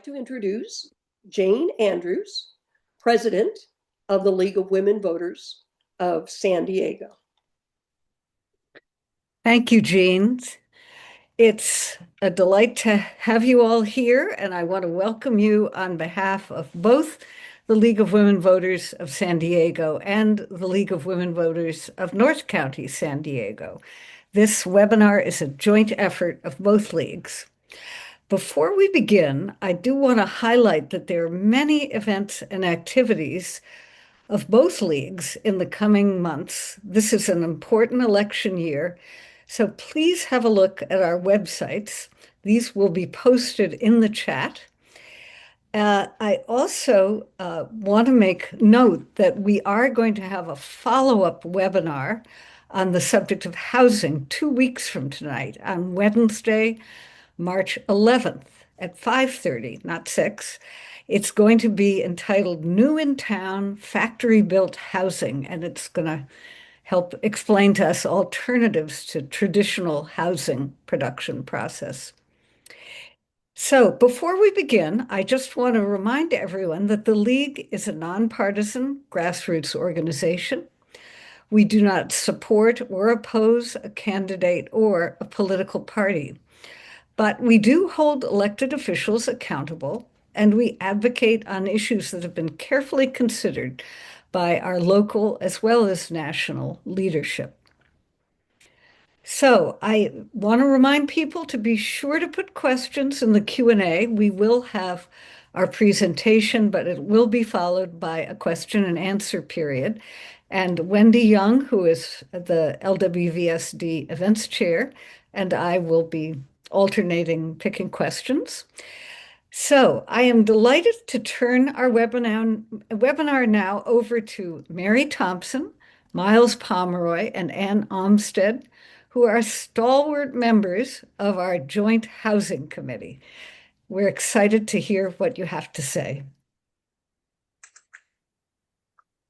to introduce Jane Andrews, President of the League of Women Voters of San Diego. Thank you, Jean. It's a delight to have you all here, and I want to welcome you on behalf of both the League of Women Voters of San Diego and the League of Women Voters of North County, San Diego. This webinar is a joint effort of both leagues. Before we begin, I do want to highlight that there are many events and activities of both leagues in the coming months. This is an important election year, so please have a look at our websites. These will be posted in the chat. I also want to make note that we are going to have a follow-up webinar on the subject of housing 2 weeks from tonight on Wednesday, March 11th at 5:30, not 6. It's going to be entitled New in Town Factory-Built Housing, and it's going to help explain to us alternatives to traditional housing production process. So before we begin, I just want to remind everyone that the League is a nonpartisan grassroots organization. We do not support or oppose a candidate or a political party. But we do hold elected officials accountable, and we advocate on issues that have been carefully considered by our local as well as national leadership. So I want to remind people to be sure to put questions in the Q&A. We will have our presentation, but it will be followed by a question and answer period. And Wendy Young, who is the LWVSD events chair, and I will be alternating picking questions. So I am delighted to turn our webinar now over to Mary Thompson, Miles Pomeroy, and Ann Olmsted, who are stalwart members of our Joint Housing Committee. We're excited to hear what you have to say.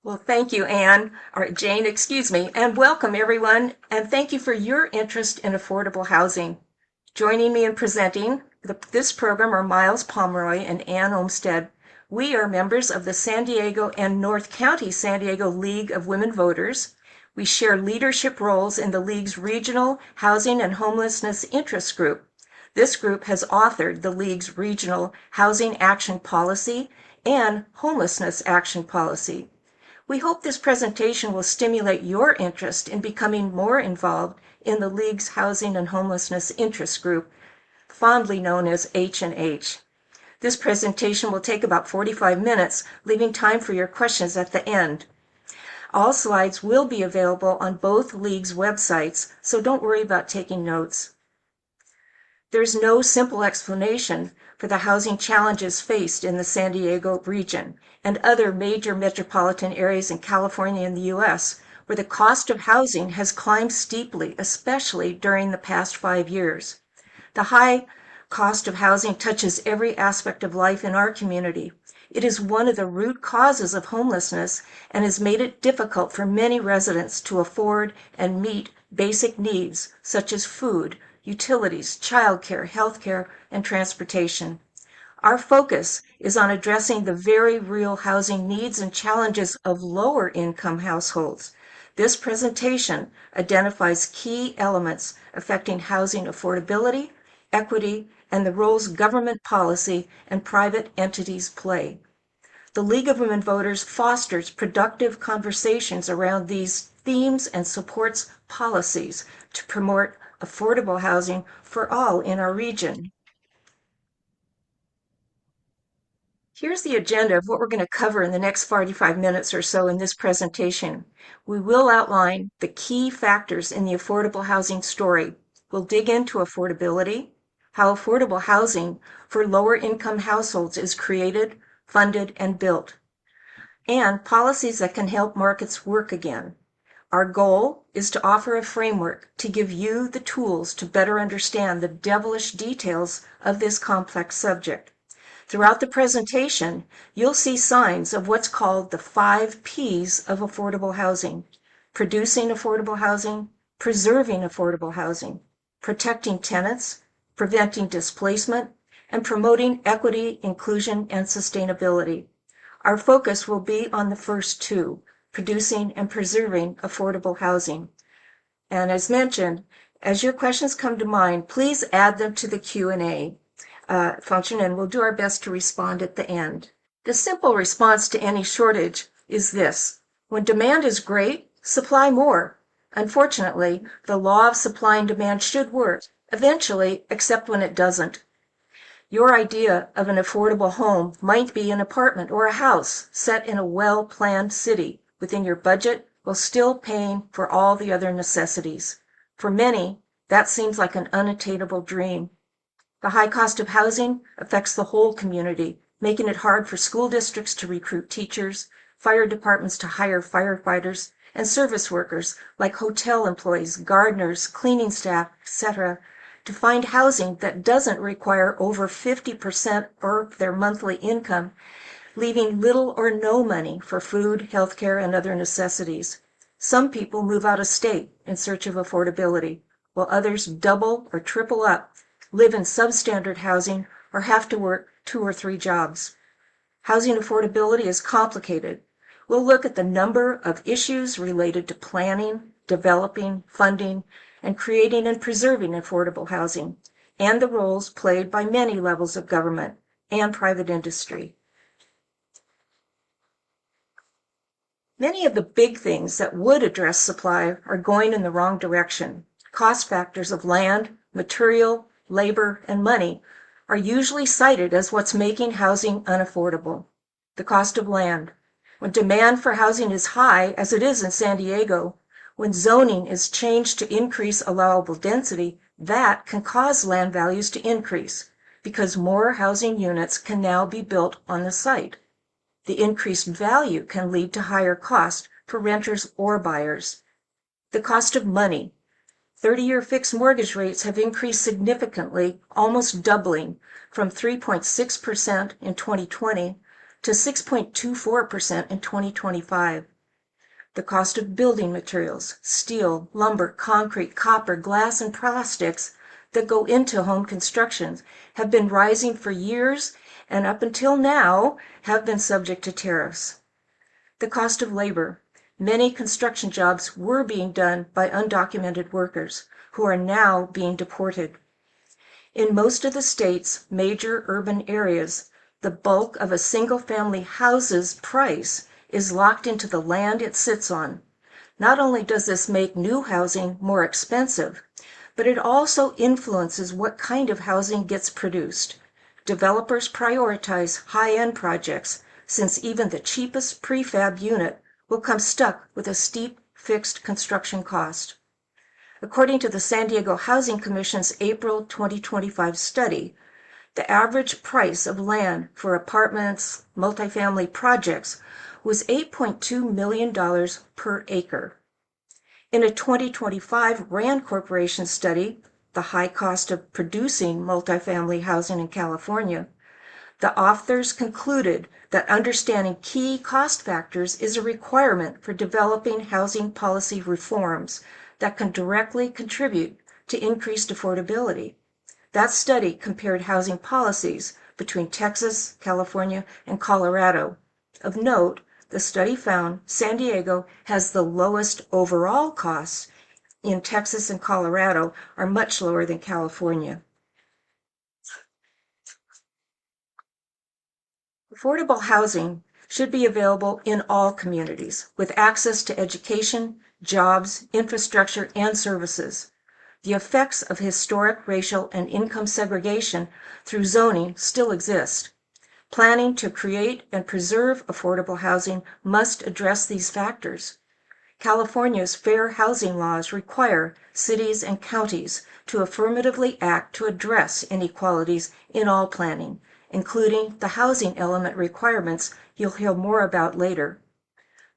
Well, thank you, Anne, or Jane, excuse me, and welcome everyone, and thank you for your interest in affordable housing. Joining me in presenting this program are Miles Pomeroy and Ann Olmsted. We are members of the San Diego and North County San Diego League of Women Voters. We share leadership roles in the League's Regional Housing and Homelessness Interest Group. This group has authored the League's Regional Housing Action Policy and Homelessness Action Policy. We hope this presentation will stimulate your interest in becoming more involved in the League's Housing and Homelessness Interest Group, fondly known as H&H. This presentation will take about 45 minutes, leaving time for your questions at the end. All slides will be available on both Leagues' websites, so don't worry about taking notes. There's no simple explanation for the housing challenges faced in the San Diego region and other major metropolitan areas in California and the U.S., where the cost of housing has climbed steeply, especially during the past 5 years. The high cost of housing touches every aspect of life in our community. It is one of the root causes of homelessness and has made it difficult for many residents to afford and meet basic needs such as food, utilities, childcare, healthcare, and transportation. Our focus is on addressing the very real housing needs and challenges of lower income households. This presentation identifies key elements affecting housing affordability, equity, and the roles government policy and private entities play. The League of Women Voters fosters productive conversations around these themes and supports policies to promote affordable housing for all in our region. Here's the agenda of what we're going to cover in the next 45 minutes or so in this presentation. We will outline the key factors in the affordable housing story. We'll dig into affordability, how affordable housing for lower income households is created, funded, and built, and policies that can help markets work again. Our goal is to offer a framework to give you the tools to better understand the devilish details of this complex subject. Throughout the presentation, you'll see signs of what's called the 5 P's of affordable housing: producing affordable housing, preserving affordable housing, protecting tenants, preventing displacement, and promoting equity, inclusion, and sustainability. Our focus will be on the first two, producing and preserving affordable housing. And as mentioned, as your questions come to mind, please add them to the Q&A function, and we'll do our best to respond at the end. The simple response to any shortage is this: when demand is great, supply more. Unfortunately, the law of supply and demand should work, eventually, except when it doesn't. Your idea of an affordable home might be an apartment or a house set in a well-planned city within your budget while still paying for all the other necessities. For many, that seems like an unattainable dream. The high cost of housing affects the whole community, making it hard for school districts to recruit teachers, fire departments to hire firefighters, and service workers like hotel employees, gardeners, cleaning staff, etc., to find housing that doesn't require over 50% of their monthly income, leaving little or no money for food, healthcare, and other necessities. Some people move out of state in search of affordability, while others double or triple up, live in substandard housing, or have to work 2 or 3 jobs. Housing affordability is complicated. We'll look at the number of issues related to planning, developing, funding, and creating and preserving affordable housing, and the roles played by many levels of government and private industry. Many of the big things that would address supply are going in the wrong direction. Cost factors of land, material, labor, and money are usually cited as what's making housing unaffordable. The cost of land. When demand for housing is high, as it is in San Diego, when zoning is changed to increase allowable density, that can cause land values to increase because more housing units can now be built on the site. The increased value can lead to higher cost for renters or buyers. The cost of money. 30-year fixed mortgage rates have increased significantly, almost doubling from 3.6% in 2020 to 6.24% in 2025. The cost of building materials, steel, lumber, concrete, copper, glass, and plastics that go into home construction have been rising for years and up until now have been subject to tariffs. The cost of labor. Many construction jobs were being done by undocumented workers who are now being deported. In most of the state's major urban areas, the bulk of a single-family house's price is locked into the land it sits on. Not only does this make new housing more expensive, but it also influences what kind of housing gets produced. Developers prioritize high-end projects, since even the cheapest prefab unit will come stuck with a steep fixed construction cost. According to the San Diego Housing Commission's April 2025 study, the average price of land for apartments, multifamily projects was $8.2 million per acre. In a 2025 RAND Corporation study, The High Cost of Producing Multifamily Housing in California, the authors concluded that understanding key cost factors is a requirement for developing housing policy reforms that can directly contribute to increased affordability. That study compared housing policies between Texas, California, and Colorado. Of note, the study found San Diego has the lowest overall costs. In Texas and Colorado are much lower than California. Affordable housing should be available in all communities with access to education, jobs, infrastructure, and services. The effects of historic racial and income segregation through zoning still exist. Planning to create and preserve affordable housing must address these factors. California's fair housing laws require cities and counties to affirmatively act to address inequalities in all planning, including the housing element requirements you'll hear more about later.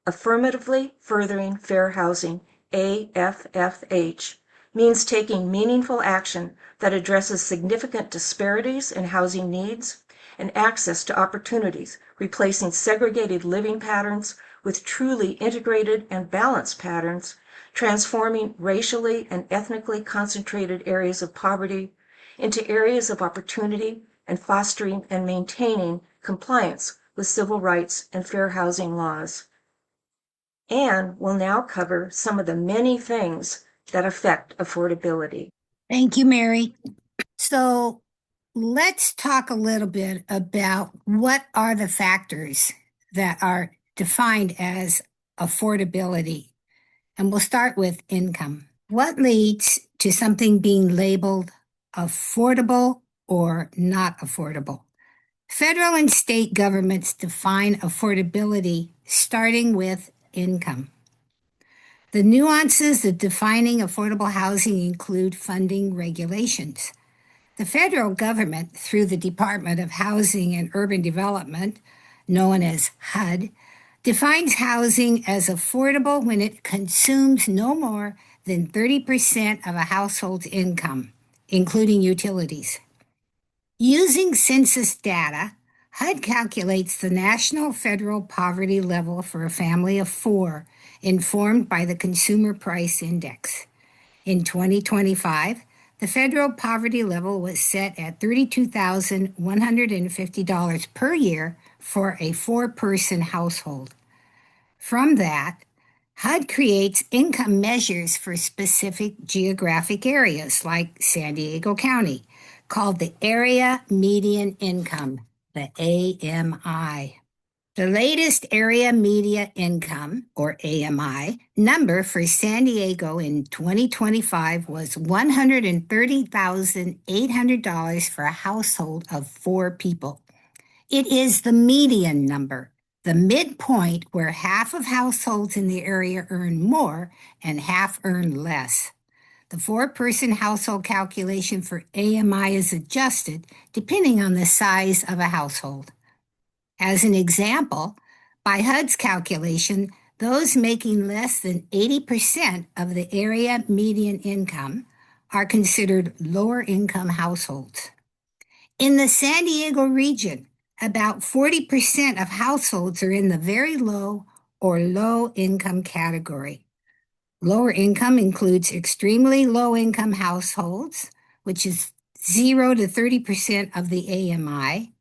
Affirmatively Furthering Fair Housing, AFFH, means taking meaningful action that addresses significant disparities in housing needs and access to opportunities, replacing segregated living patterns with truly integrated and balanced patterns, transforming racially and ethnically concentrated areas of poverty into areas of opportunity and fostering and maintaining compliance with civil rights and fair housing laws. Anne will now cover some of the many things that affect affordability. Thank you, Mary. So let's talk a little bit about what are the factors that are defined as affordability. And we'll start with income. What leads to something being labeled affordable or not affordable? Federal and state governments define affordability starting with income. The nuances of defining affordable housing include funding regulations. The federal government, through the Department of Housing and Urban Development, known as HUD, defines housing as affordable when it consumes no more than 30% of a household's income, including utilities. Using census data, HUD calculates the national federal poverty level for a family of 4, informed by the Consumer Price Index. In 2025, the federal poverty level was set at $32,150 per year for a 4-person household. From that, HUD creates income measures for specific geographic areas like San Diego County, called the Area Median Income, the AMI. The latest Area Median Income, or AMI, number for San Diego in 2025 was $130,800 for a household of 4 people. It is the median number, the midpoint where half of households in the area earn more and half earn less. The 4-person household calculation for AMI is adjusted depending on the size of a household. As an example, by HUD's calculation, those making less than 80% of the area median income are considered lower income households. In the San Diego region, about 40% of households are in the very low or low income category. Lower income includes extremely low income households, which is 0 to 30% of the AMI,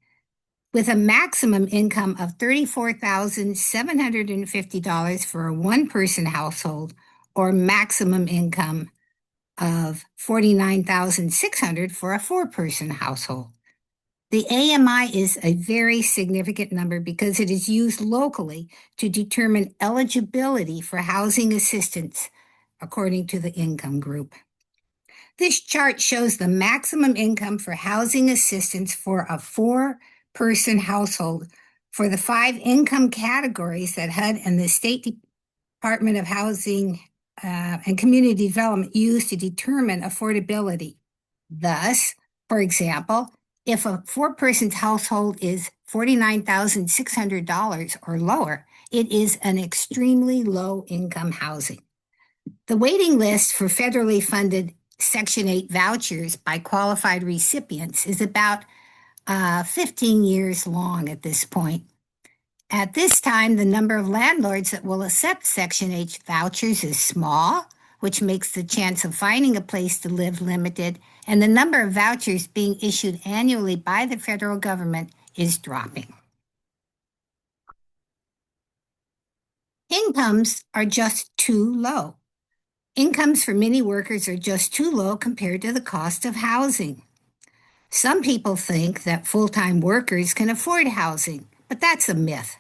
with a maximum income of $34,750 for a 1-person household, or maximum income of $49,600 for a 4-person household. The AMI is a very significant number because it is used locally to determine eligibility for housing assistance according to the income group. This chart shows the maximum income for housing assistance for a 4-person household for the 5 income categories that HUD and the State Department of Housing and Community Development use to determine affordability. Thus, for example, if a 4-person household is $49,600 or lower, it is an extremely low income housing. The waiting list for federally funded Section 8 vouchers by qualified recipients is about 15 years long at this point. At this time, the number of landlords that will accept Section 8 vouchers is small, which makes the chance of finding a place to live limited, and the number of vouchers being issued annually by the federal government is dropping. Incomes are just too low. Incomes for many workers are just too low compared to the cost of housing. Some people think that full-time workers can afford housing, but that's a myth.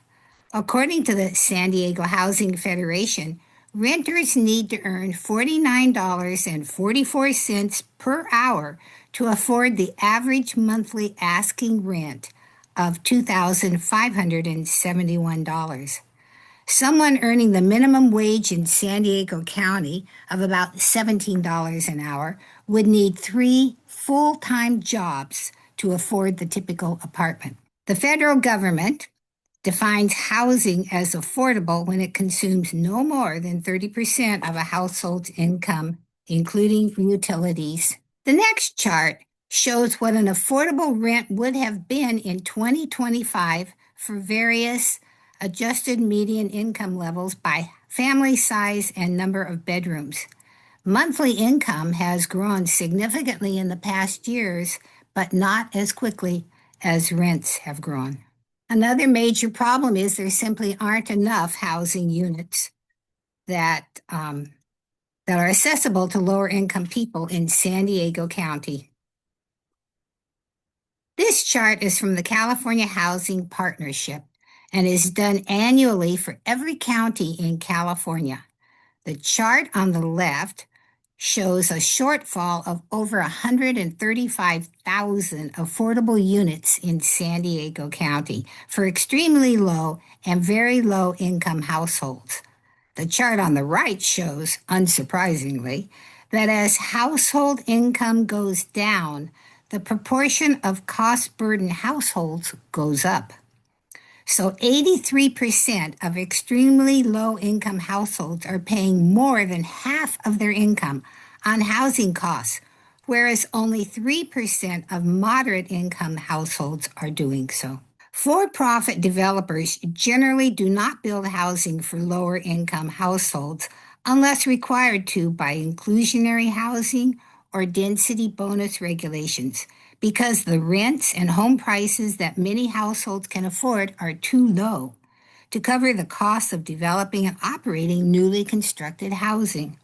According to the San Diego Housing Federation, renters need to earn $49.44 per hour to afford the average monthly asking rent of $2,571. Someone earning the minimum wage in San Diego County of about $17 an hour would need 3 full-time jobs to afford the typical apartment. The federal government defines housing as affordable when it consumes no more than 30% of a household's income, including utilities. The next chart shows what an affordable rent would have been in 2025 for various adjusted median income levels by family size and number of bedrooms. Monthly income has grown significantly in the past years, but not as quickly as rents have grown. Another major problem is there simply aren't enough housing units that that are accessible to lower income people in San Diego County. This chart is from the California Housing Partnership and is done annually for every county in California. The chart on the left shows a shortfall of over 135,000 affordable units in San Diego County for extremely low and very low income households. The chart on the right shows, unsurprisingly, that as household income goes down, the proportion of cost-burdened households goes up. So 83% of extremely low-income households are paying more than half of their income on housing costs, whereas only 3% of moderate-income households are doing so. For-profit developers generally do not build housing for lower-income households unless required to by inclusionary housing or density bonus regulations, because the rents and home prices that many households can afford are too low to cover the costs of developing and operating newly constructed housing.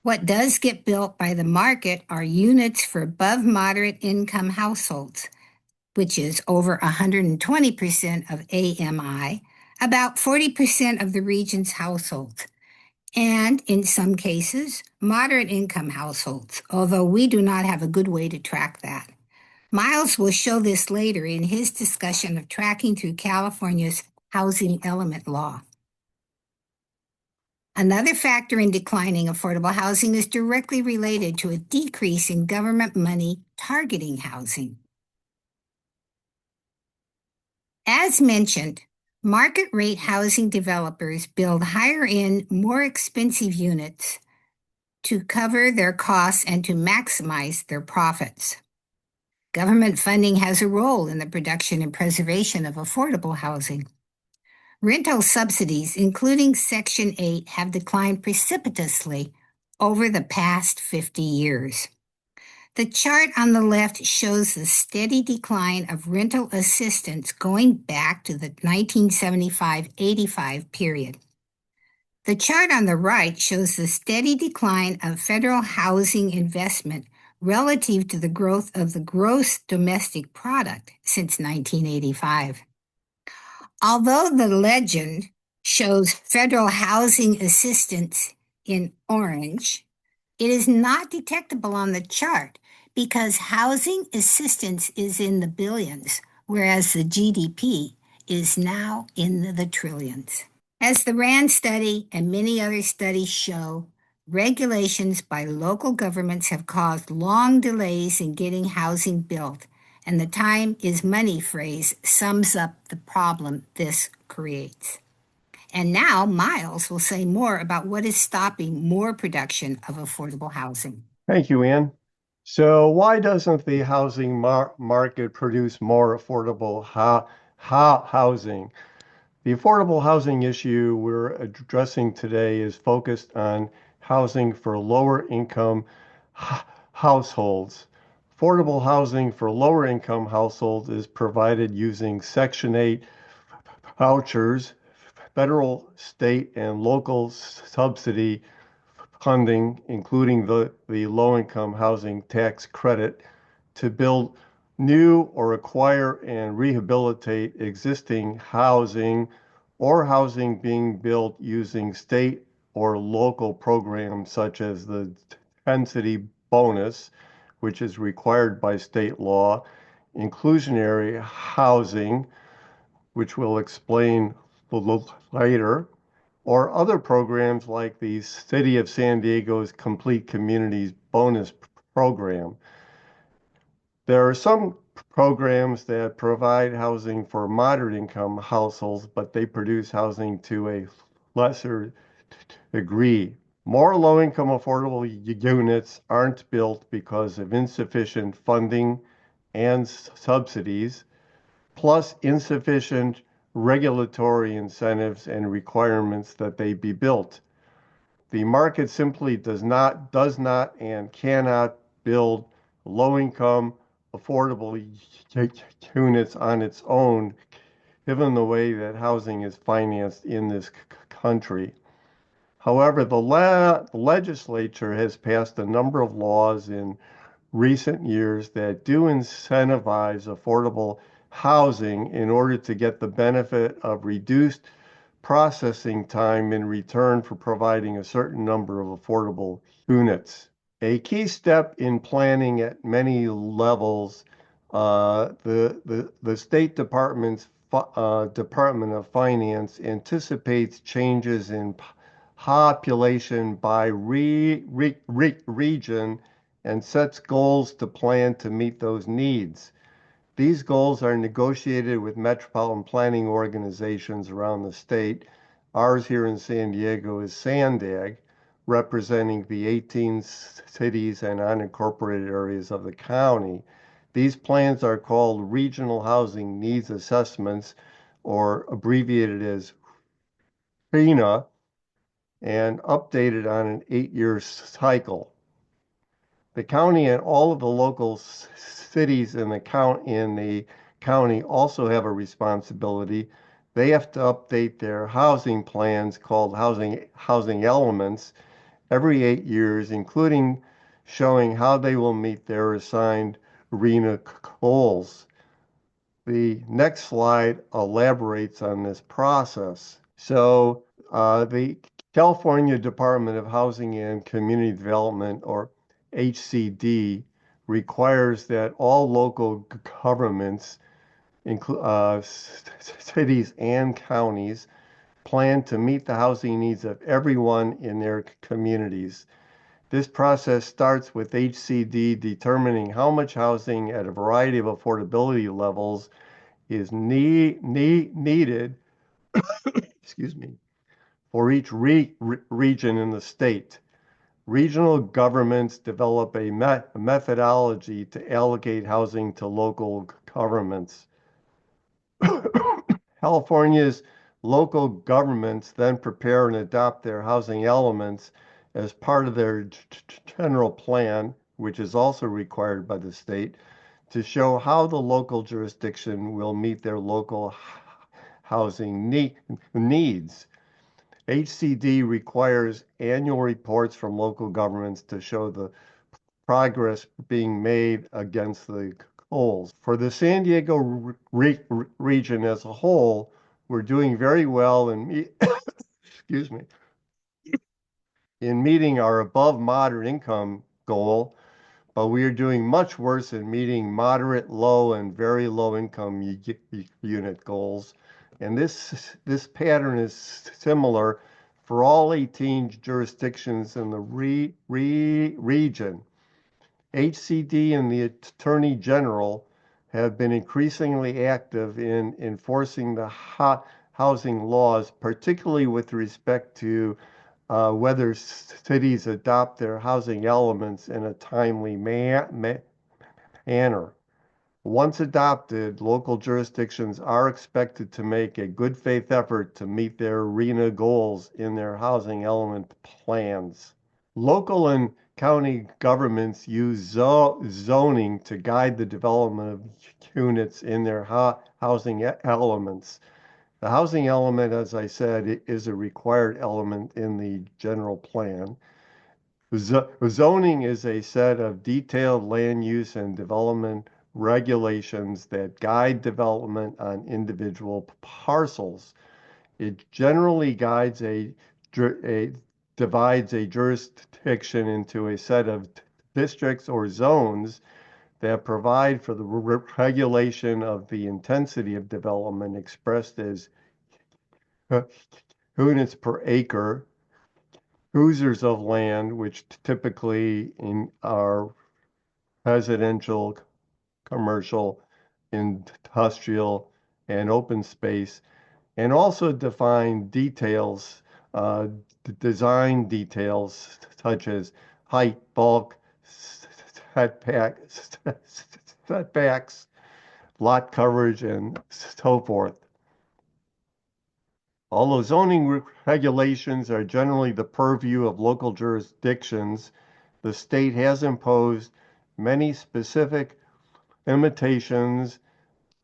What does get built by the market are units for above moderate income households, which is over 120% of AMI, about 40% of the region's households, and in some cases, moderate income households, although we do not have a good way to track that. Miles will show this later in his discussion of tracking through California's housing element law. Another factor in declining affordable housing is directly related to a decrease in government money targeting housing. As mentioned, market rate housing developers build higher end, more expensive units to cover their costs and to maximize their profits. Government funding has a role in the production and preservation of affordable housing. Rental subsidies, including Section 8, have declined precipitously over the past 50 years. The chart on the left shows the steady decline of rental assistance going back to the 1975-85 period. The chart on the right shows the steady decline of federal housing investment relative to the growth of the gross domestic product since 1985. Although the legend shows federal housing assistance in orange, it is not detectable on the chart because housing assistance is in the billions, whereas the GDP is now in the trillions. As the RAND study and many other studies show, regulations by local governments have caused long delays in getting housing built, and the time is money phrase sums up the problem this creates. And now Miles will say more about what is stopping more production of affordable housing. Thank you, Ann. So why doesn't the housing market produce more affordable housing? The affordable housing issue we're addressing today is focused on housing for lower income households. Affordable housing for lower income households is provided using Section 8 vouchers, federal, state, and local subsidy funding, including the low-income housing tax credit, to build new or acquire and rehabilitate existing housing or housing being built using state or local programs such as the density bonus, which is required by state law, inclusionary housing, which we'll explain later, or other programs like the City of San Diego's Complete Communities Bonus Program. There are some programs that provide housing for moderate income households, but they produce housing to a lesser degree. More low-income affordable units aren't built because of insufficient funding and subsidies, plus insufficient regulatory incentives and requirements that they be built. The market simply does not and cannot build low-income affordable units on its own, given the way that housing is financed in this country. However, the legislature has passed a number of laws in recent years that do incentivize affordable housing in order to get the benefit of reduced processing time in return for providing a certain number of affordable units. A key step in planning at many levels, the State Department's Department of Finance anticipates changes in population by region and sets goals to plan to meet those needs. These goals are negotiated with metropolitan planning organizations around the state. Ours here in San Diego is SANDAG, representing the 18 cities and unincorporated areas of the county. These plans are called Regional Housing Needs Assessments, or abbreviated as RHNA, and updated on an 8-year cycle. The county and all of the local cities in the county also have a responsibility. They have to update their housing plans called housing elements every 8 years, including showing how they will meet their assigned RHNA goals. The next slide elaborates on this process. So the California Department of Housing and Community Development, or HCD, requires that all local governments, cities and counties, plan to meet the housing needs of everyone in their communities. This process starts with HCD determining how much housing at a variety of affordability levels is needed, excuse me, for each region in the state. Regional governments develop a methodology to allocate housing to local governments. California's local governments then prepare and adopt their housing elements as part of their general plan, which is also required by the state, to show how the local jurisdiction will meet their local housing needs. HCD requires annual reports from local governments to show the progress being made against the goals. For the San Diego region as a whole, we're doing very well in excuse me, in meeting our above moderate income goal, but we are doing much worse in meeting moderate, low, and very low income unit goals. And this pattern is similar for all 18 jurisdictions in the region. HCD and the Attorney General have been increasingly active in enforcing the housing laws, particularly with respect to whether cities adopt their housing elements in a timely manner. Once adopted, local jurisdictions are expected to make a good faith effort to meet their RHNA goals in their housing element plans. Local and county governments use zoning to guide the development of units in their housing elements. The housing element, as I said, is a required element in the general plan. Zoning is a set of detailed land use and development regulations that guide development on individual parcels. It generally divides a jurisdiction into a set of districts or zones that provide for the regulation of the intensity of development expressed as units per acre, users of land, which typically are residential, commercial, industrial, and open space, and also define details, design details such as height, bulk, setbacks, lot coverage, and so forth. Although zoning regulations are generally the purview of local jurisdictions, the state has imposed many specific limitations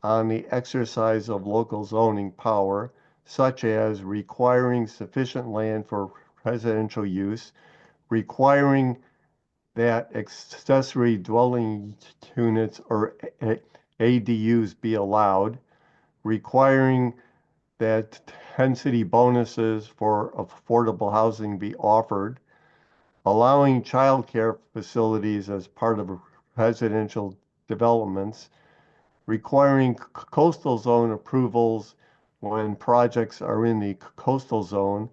on the exercise of local zoning power, such as requiring sufficient land for residential use, requiring that accessory dwelling units or ADUs be allowed, requiring that density bonuses for affordable housing be offered, allowing childcare facilities as part of residential developments, requiring coastal zone approvals when projects are in the coastal zone,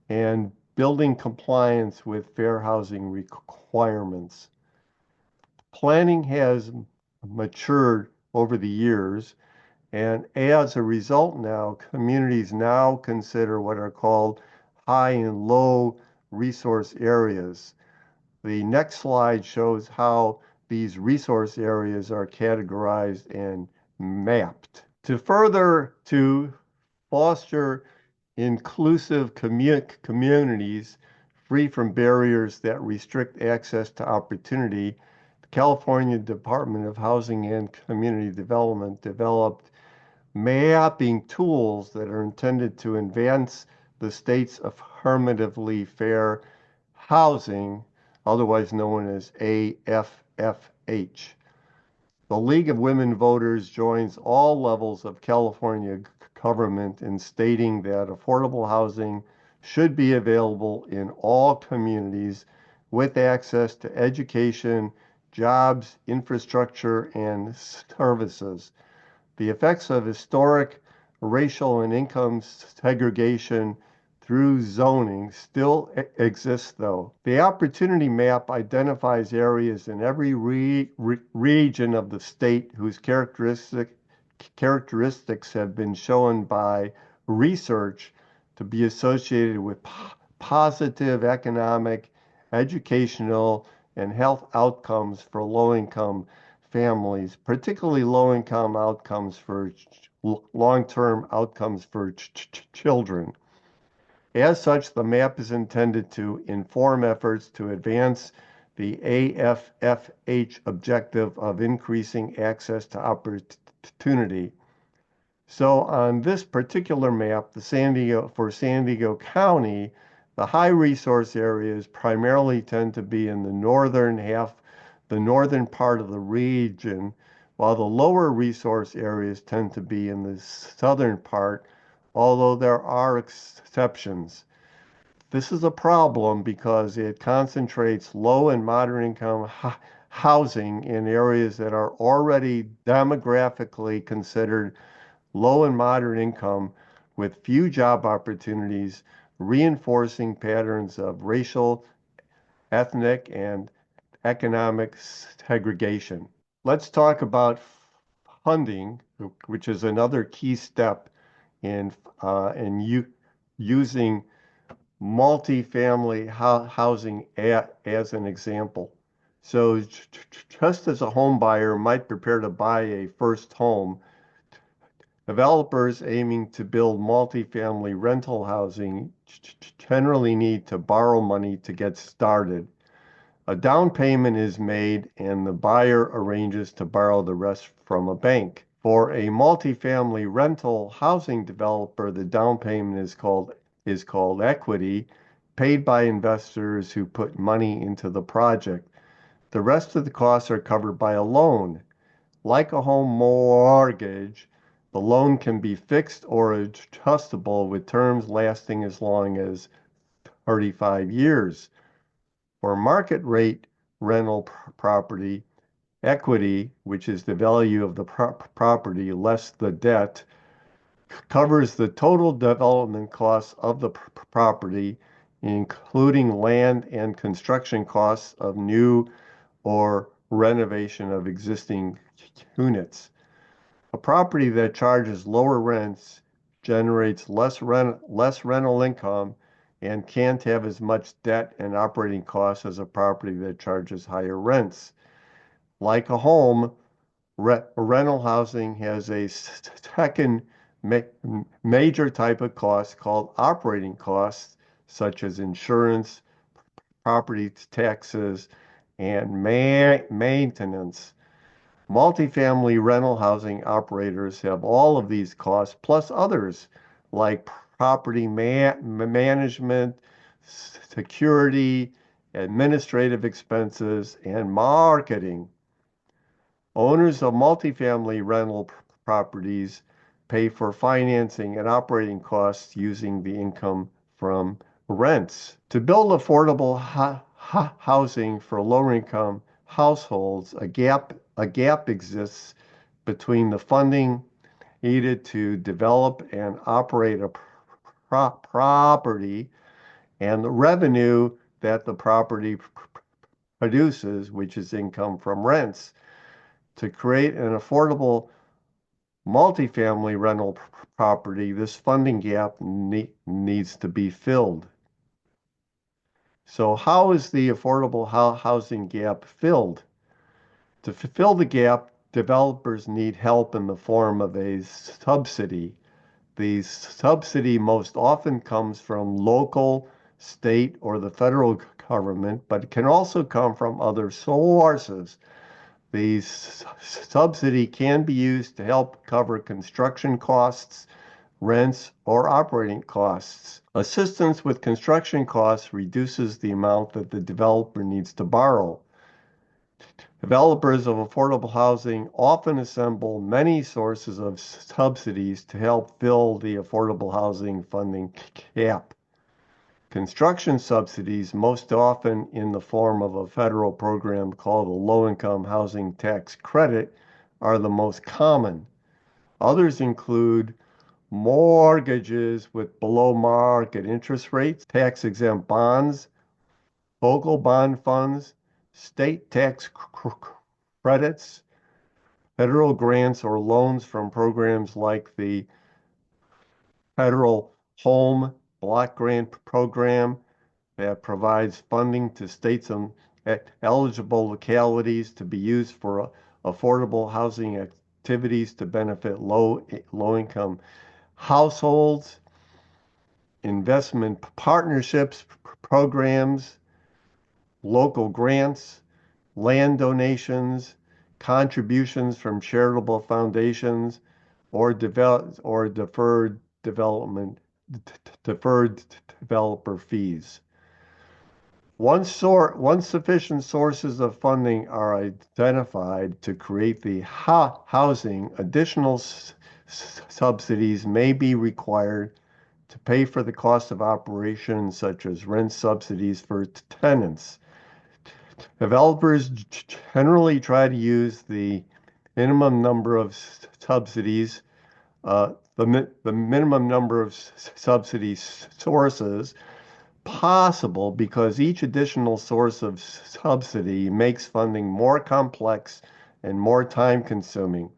and building compliance with fair housing requirements. Planning has matured over the years, and as a result now, communities now consider what are called high and low resource areas. The next slide shows how these resource areas are categorized and mapped. To foster inclusive communities free from barriers that restrict access to opportunity, the California Department of Housing and Community Development developed mapping tools that are intended to advance the state's affirmatively fair housing, otherwise known as AFFH. The League of Women Voters joins all levels of California government in stating that affordable housing should be available in all communities with access to education, jobs, infrastructure, and services. The effects of historic racial and income segregation through zoning still exist, though. The opportunity map identifies areas in every region of the state whose characteristics have been shown by research to be associated with positive economic, educational, and health outcomes for low-income families, particularly low-income outcomes for long-term outcomes for children. As such, the map is intended to inform efforts to advance the AFFH objective of increasing access to opportunity. So on this particular map, for San Diego County, the high resource areas primarily tend to be in the northern part of the region, while the lower resource areas tend to be in the southern part, although there are exceptions. This is a problem because it concentrates low and moderate income housing in areas that are already demographically considered low and moderate income with few job opportunities, reinforcing patterns of racial, ethnic, and economic segregation. Let's talk about funding, which is another key step in using multifamily housing as an example. So just as a home buyer might prepare to buy a first home, developers aiming to build multifamily rental housing generally need to borrow money to get started. A down payment is made and the buyer arranges to borrow the rest from a bank. For a multifamily rental housing developer, the down payment is called equity, paid by investors who put money into the project. The rest of the costs are covered by a loan. Like a home mortgage, the loan can be fixed or adjustable with terms lasting as long as 35 years. For market rate rental property, equity, which is the value of the property less the debt, covers the total development costs of the property, including land and construction costs of new or renovation of existing units. A property that charges lower rents generates less rental income and can't have as much debt and operating costs as a property that charges higher rents. Like a home, rental housing has a second major type of cost called operating costs, such as insurance, property taxes, and maintenance. Multifamily rental housing operators have all of these costs plus others like property management, security, administrative expenses, and marketing. Owners of multifamily rental properties pay for financing and operating costs using the income from rents. To build affordable housing for lower-income households, a gap exists between the funding needed to develop and operate a property and the revenue that the property produces, which is income from rents. To create an affordable multifamily rental property, this funding gap needs to be filled. So how is the affordable housing gap filled? To fill the gap, developers need help in the form of a subsidy. The subsidy most often comes from local, state, or the federal government, but it can also come from other sources. The subsidy can be used to help cover construction costs, rents, or operating costs. Assistance with construction costs reduces the amount that the developer needs to borrow. Developers of affordable housing often assemble many sources of subsidies to help fill the affordable housing funding gap. Construction subsidies, most often in the form of a federal program called a low-income housing tax credit, are the most common. Others include mortgages with below-market interest rates, tax-exempt bonds, local bond funds, state tax credits, federal grants or loans from programs like the Federal Home Block Grant Program that provides funding to states and eligible localities to be used for affordable housing activities to benefit low-income households, investment partnerships programs, local grants, land donations, contributions from charitable foundations, or deferred developer fees. Once sufficient sources of funding are identified to create the housing, additional subsidies may be required to pay for the cost of operations, such as rent subsidies for tenants. Developers generally try to use the minimum number of subsidies, the minimum number of subsidy sources possible, because each additional source of subsidy makes funding more complex and more time-consuming.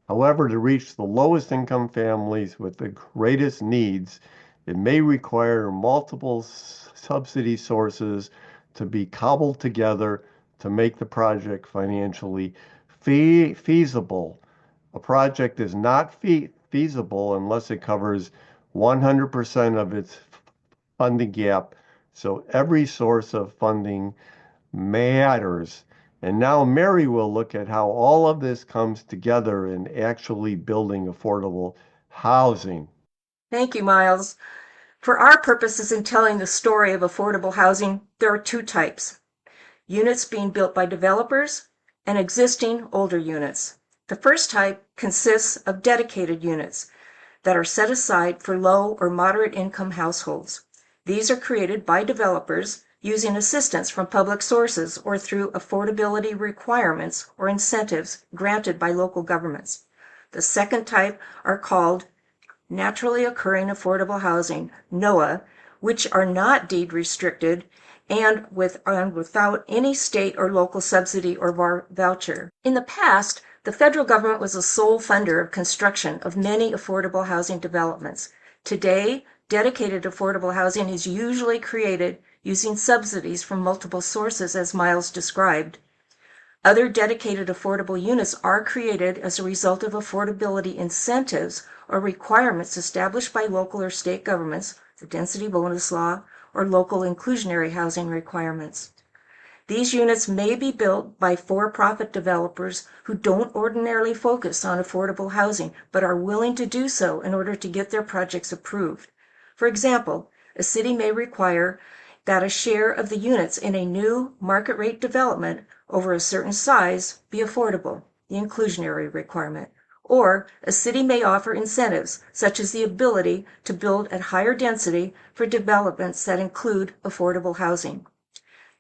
However, to reach the lowest income families with the greatest needs, it may require multiple subsidy sources to be cobbled together to make the project financially feasible. A project is not feasible unless it covers 100% of its funding gap, so every source of funding matters. And now Mary will look at how all of this comes together in actually building affordable housing. Thank you, Miles. For our purposes in telling the story of affordable housing, there are two types: units being built by developers and existing older units. The first type consists of dedicated units that are set aside for low or moderate income households. These are created by developers using assistance from public sources or through affordability requirements or incentives granted by local governments. The second type are called naturally occurring affordable housing, NOAH, which are not deed restricted and without any state or local subsidy or voucher. In the past, the federal government was the sole funder of construction of many affordable housing developments. Today, dedicated affordable housing is usually created using subsidies from multiple sources, as Miles described. Other dedicated affordable units are created as a result of affordability incentives or requirements established by local or state governments, the density bonus law, or local inclusionary housing requirements. These units may be built by for-profit developers who don't ordinarily focus on affordable housing, but are willing to do so in order to get their projects approved. For example, a city may require that a share of the units in a new market rate development over a certain size be affordable, the inclusionary requirement. Or a city may offer incentives, such as the ability to build at higher density for developments that include affordable housing.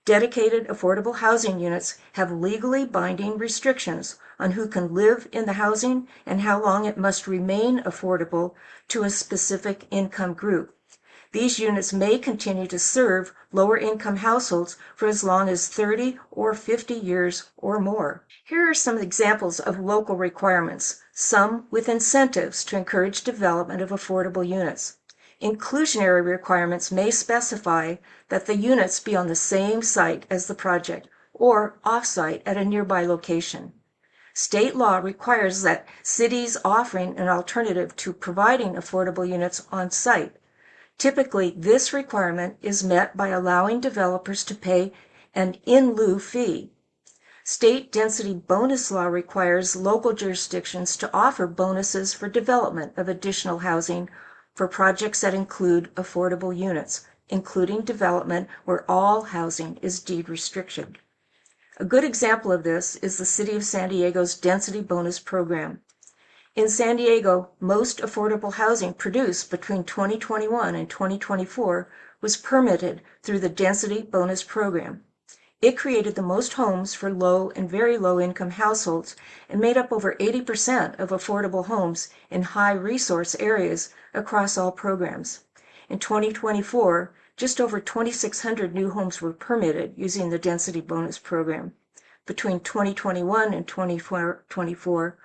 Dedicated affordable housing units have legally binding restrictions on who can live in the housing and how long it must remain affordable to a specific income group. These units may continue to serve lower income households for as long as 30 or 50 years or more. Here are some examples of local requirements, some with incentives to encourage development of affordable units. Inclusionary requirements may specify that the units be on the same site as the project or off-site at a nearby location. State law requires that cities offering an alternative to providing affordable units on site. Typically, this requirement is met by allowing developers to pay an in lieu fee. State density bonus law requires local jurisdictions to offer bonuses for development of additional housing for projects that include affordable units, including development where all housing is deed restricted. A good example of this is the City of San Diego's density bonus program. In San Diego, most affordable housing produced between 2021 and 2024 was permitted through the density bonus program. It created the most homes for low and very low income households and made up over 80% of affordable homes in high resource areas across all programs. In 2024, just over 2,600 new homes were permitted using the density bonus program. Between 2021 and 2024,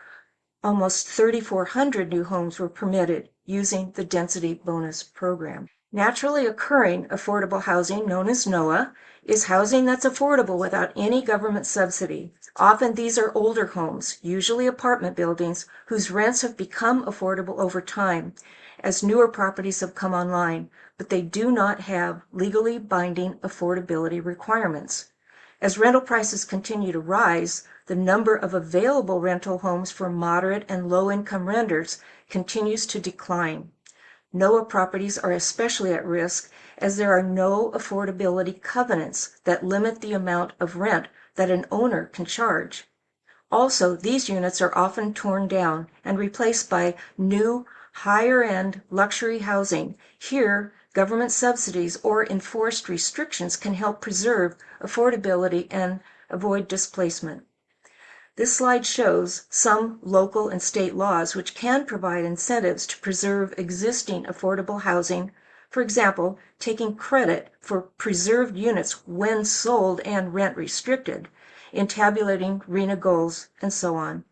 almost 3,400 new homes were permitted using the density bonus program. Naturally occurring affordable housing, known as NOAH, is housing that's affordable without any government subsidy. Often these are older homes, usually apartment buildings, whose rents have become affordable over time as newer properties have come online, but they do not have legally binding affordability requirements. As rental prices continue to rise, the number of available rental homes for moderate and low-income renters continues to decline. NOAH properties are especially at risk as there are no affordability covenants that limit the amount of rent that an owner can charge. Also, these units are often torn down and replaced by new, higher-end luxury housing. Here, government subsidies or enforced restrictions can help preserve affordability and avoid displacement. This slide shows some local and state laws which can provide incentives to preserve existing affordable housing. For example, taking credit for preserved units when sold and rent restricted, in tabulating RHNA goals, and so on.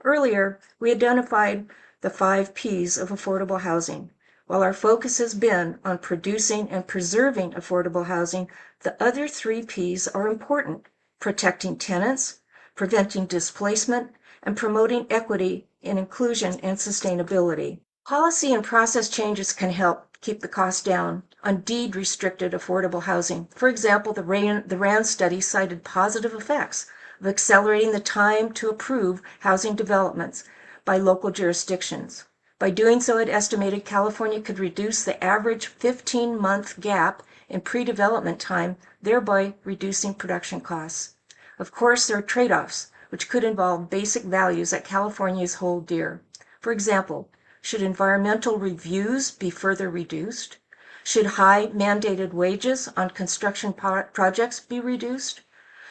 Earlier, we identified the 5 P's of affordable housing. While our focus has been on producing and preserving affordable housing, the other 3 P's are important: protecting tenants, preventing displacement, and promoting equity in inclusion and sustainability. Policy and process changes can help keep the cost down on deed-restricted affordable housing. For example, the RAND study cited positive effects of accelerating the time to approve housing developments by local jurisdictions. By doing so, it estimated California could reduce the average 15-month gap in pre-development time, thereby reducing production costs. Of course, there are trade-offs, which could involve basic values that Californians hold dear. For example, should environmental reviews be further reduced? Should high mandated wages on construction projects be reduced?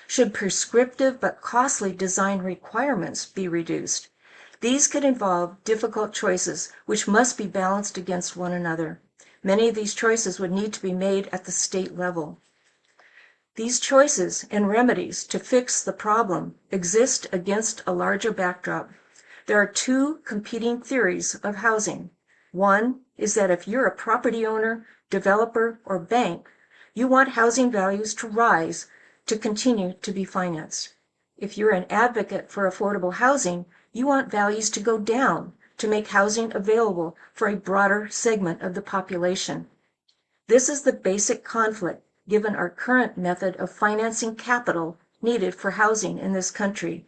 Should prescriptive but costly design requirements be reduced? These could involve difficult choices which must be balanced against one another. Many of these choices would need to be made at the state level. These choices and remedies to fix the problem exist against a larger backdrop. There are 2 competing theories of housing. One is that if you're a property owner, developer, or bank, you want housing values to rise to continue to be financed. If you're an advocate for affordable housing, you want values to go down to make housing available for a broader segment of the population. This is the basic conflict given our current method of financing capital needed for housing in this country.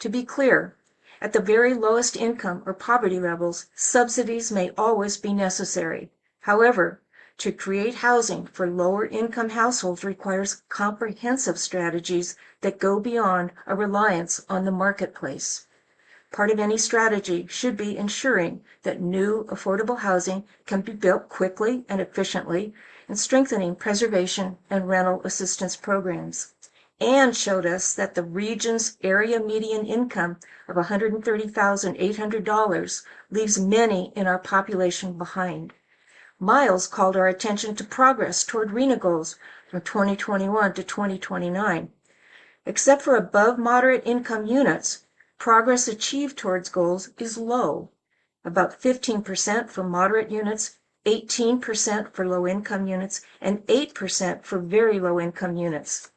To be clear, at the very lowest income or poverty levels, subsidies may always be necessary. However, to create housing for lower income households requires comprehensive strategies that go beyond a reliance on the marketplace. Part of any strategy should be ensuring that new affordable housing can be built quickly and efficiently, and strengthening preservation and rental assistance programs. And showed us that the region's area median income of $130,800 leaves many in our population behind. Miles called our attention to progress toward RENA goals from 2021 to 2029. Except for above moderate income units, progress achieved towards goals is low. About 15% for moderate units, 18% for low income units, and 8% for very low income units.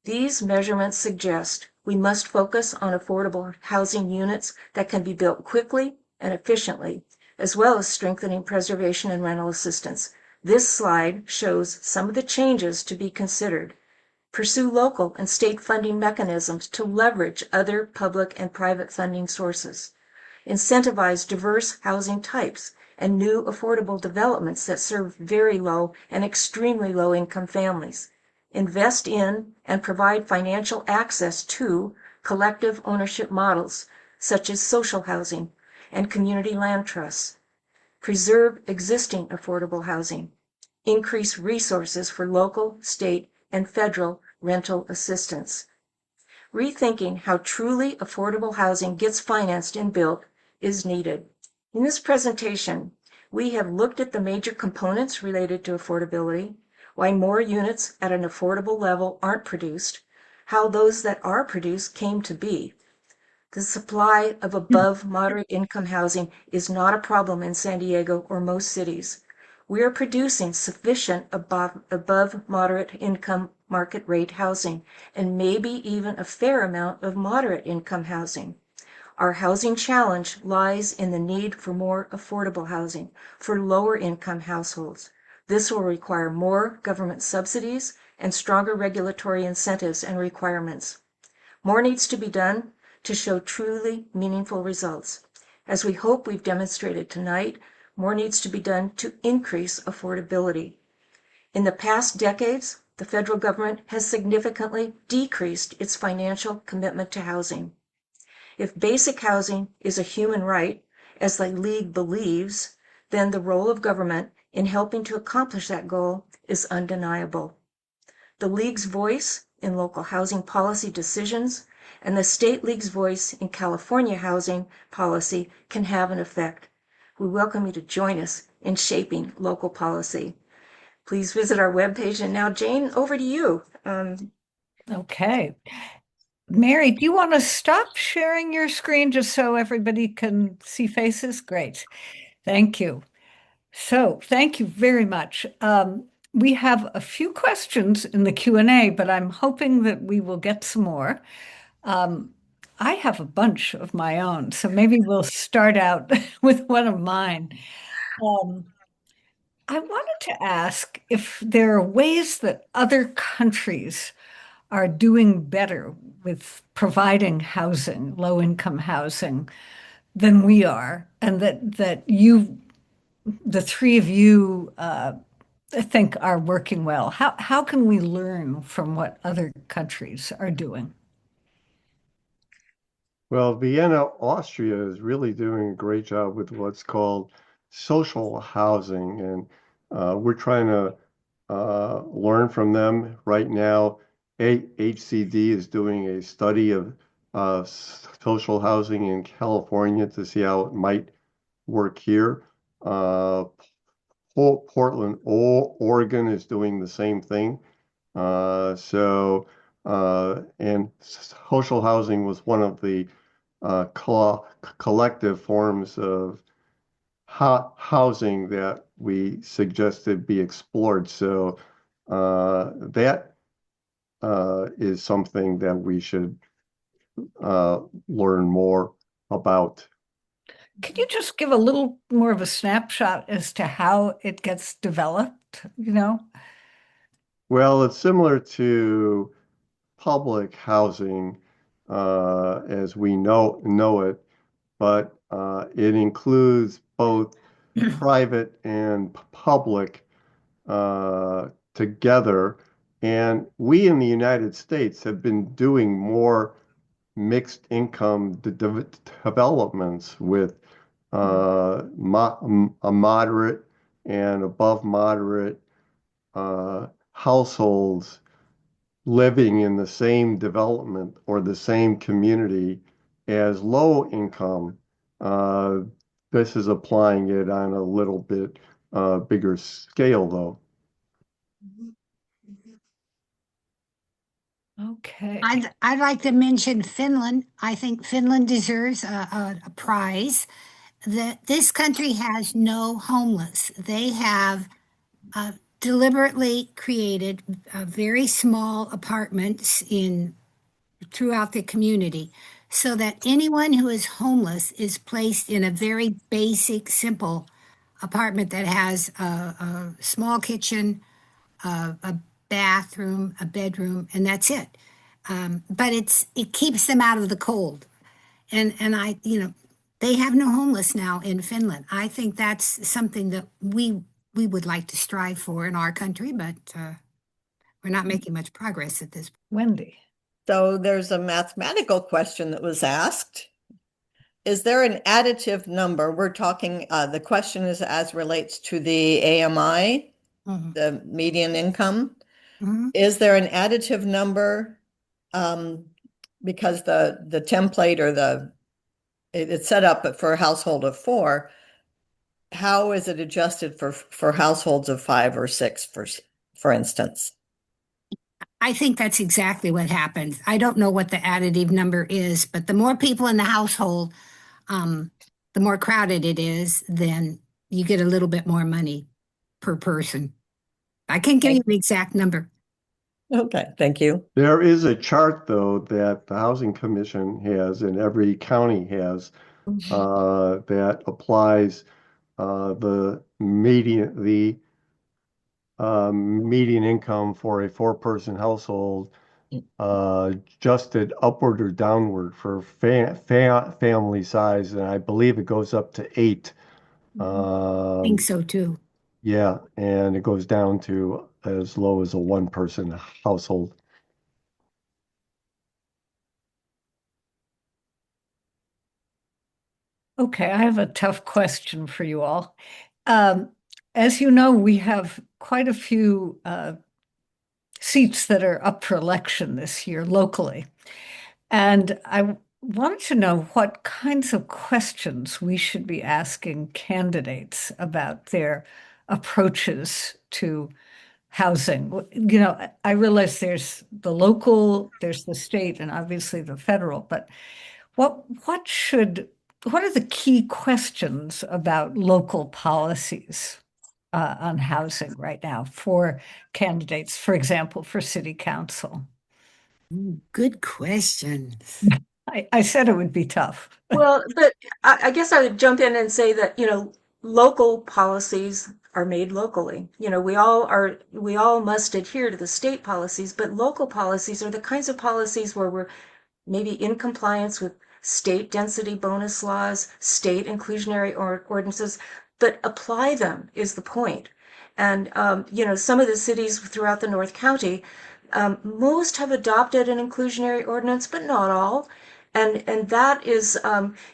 These measurements suggest we must focus on affordable housing units that can be built quickly and efficiently, as well as strengthening preservation and rental assistance. This slide shows some of the changes to be considered. Pursue local and state funding mechanisms to leverage other public and private funding sources. Incentivize diverse housing types and new affordable developments that serve very low and extremely low income families. Invest in and provide financial access to collective ownership models, such as social housing and community land trusts. Preserve existing affordable housing. Increase resources for local, state, and federal rental assistance. Rethinking how truly affordable housing gets financed and built is needed. In this presentation, we have looked at the major components related to affordability, why more units at an affordable level aren't produced, how those that are produced came to be. The supply of above moderate income housing is not a problem in San Diego or most cities. We are producing sufficient above moderate income market rate housing, and maybe even a fair amount of moderate income housing. Our housing challenge lies in the need for more affordable housing for lower income households. This will require more government subsidies and stronger regulatory incentives and requirements. More needs to be done to show truly meaningful results. As we hope we've demonstrated tonight, more needs to be done to increase affordability. In the past decades, the federal government has significantly decreased its financial commitment to housing. If basic housing is a human right, as the League believes, then the role of government in helping to accomplish that goal is undeniable. The League's voice in local housing policy decisions and the State League's voice in California housing policy can have an effect. We welcome you to join us in shaping local policy. Please visit our webpage. And now, Jane, over to you. Okay. Mary, do you want to stop sharing your screen just so everybody can see faces? Great. Thank you. So thank you very much. We have a few questions in the Q&A, but I'm hoping that we will get some more. I have a bunch of my own, so maybe we'll start out with one of mine. I wanted to ask if there are ways that other countries are doing better with providing housing, low-income housing, than we are, and that you, the three of you, think are working well. How can we learn from what other countries are doing? Well, Vienna, Austria is really doing a great job with what's called social housing, and we're trying to learn from them right now. HCD is doing a study of social housing in California to see how it might work here. Portland, Oregon is doing the same thing. And social housing was one of the collective forms of housing that we suggested be explored. So that is something that we should learn more about. Can you just give a little more of a snapshot as to how it gets developed, you know? Well, it's similar to public housing as we know it, but it includes both private and public together. And we in the United States have been doing more mixed income developments with a moderate and above moderate households living in the same development or the same community as low income. Uh, this is applying it on a little bit bigger scale, though. Okay. I'd like to mention Finland. I think Finland deserves a prize. That this country has no homeless. They have deliberately created very small apartments in throughout the community so that anyone who is homeless is placed in a very basic, simple apartment that has a small kitchen, a bathroom, a bedroom, and that's it. But it keeps them out of the cold. And I, they have no homeless now in Finland. I think that's something that we would like to strive for in our country, but we're not making much progress at this point. Wendy. So there's a mathematical question that was asked. Is there an additive number? We're talking, the question is as relates to the AMI, Mhm. the median income. Mhm. Is there an additive number? Because the template or it's set up for a household of 4. How is it adjusted for households of 5 or 6, for instance? I think that's exactly what happens. I don't know what the additive number is, but the more people in the household, the more crowded it is, then you get a little bit more money per person. I can't give you the exact number. Okay, thank you. There is a chart, though, that the Housing Commission has and every county has that applies the median income for a 4-person household adjusted upward or downward for family size, and I believe it goes up to 8. I think so too. Yeah, and it goes down to as low as a 1-person household. Okay, I have a tough question for you all. As you know, we have quite a few seats that are up for election this year locally. And I wanted to know what kinds of questions we should be asking candidates about their approaches to housing. I realize there's the local, there's the state, and obviously the federal, but what are the key questions about local policies on housing right now for candidates, for example, for city council? Good question. I said it would be tough. Well, but I guess I would jump in and say that, local policies are made locally. We all must adhere to the state policies, but local policies are the kinds of policies where we're maybe in compliance with state density bonus laws, state inclusionary ordinances, but apply them is the point. And, some of the cities throughout the North County, most have adopted an inclusionary ordinance, but not all. And that is,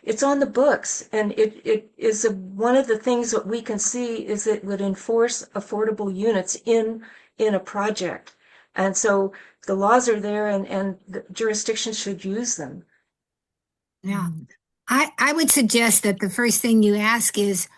it's on the books. And it is one of the things that we can see is it would enforce affordable units in a project. And so the laws are there and the jurisdictions should use them. Yeah. I would suggest that the first thing you ask is,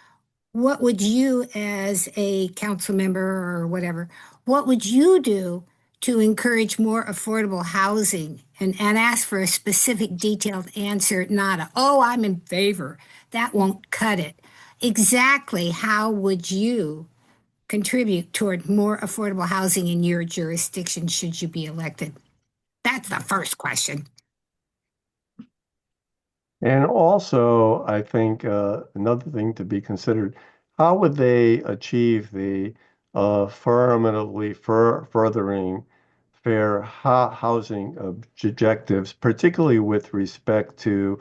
what would you, as a council member or whatever, what would you do to encourage more affordable housing? And ask for a specific detailed answer, not a, oh, I'm in favor. That won't cut it. Exactly how would you contribute toward more affordable housing in your jurisdiction should you be elected? That's the first question. And also, I think another thing to be considered, how would they achieve the affirmatively furthering fair housing objectives, particularly with respect to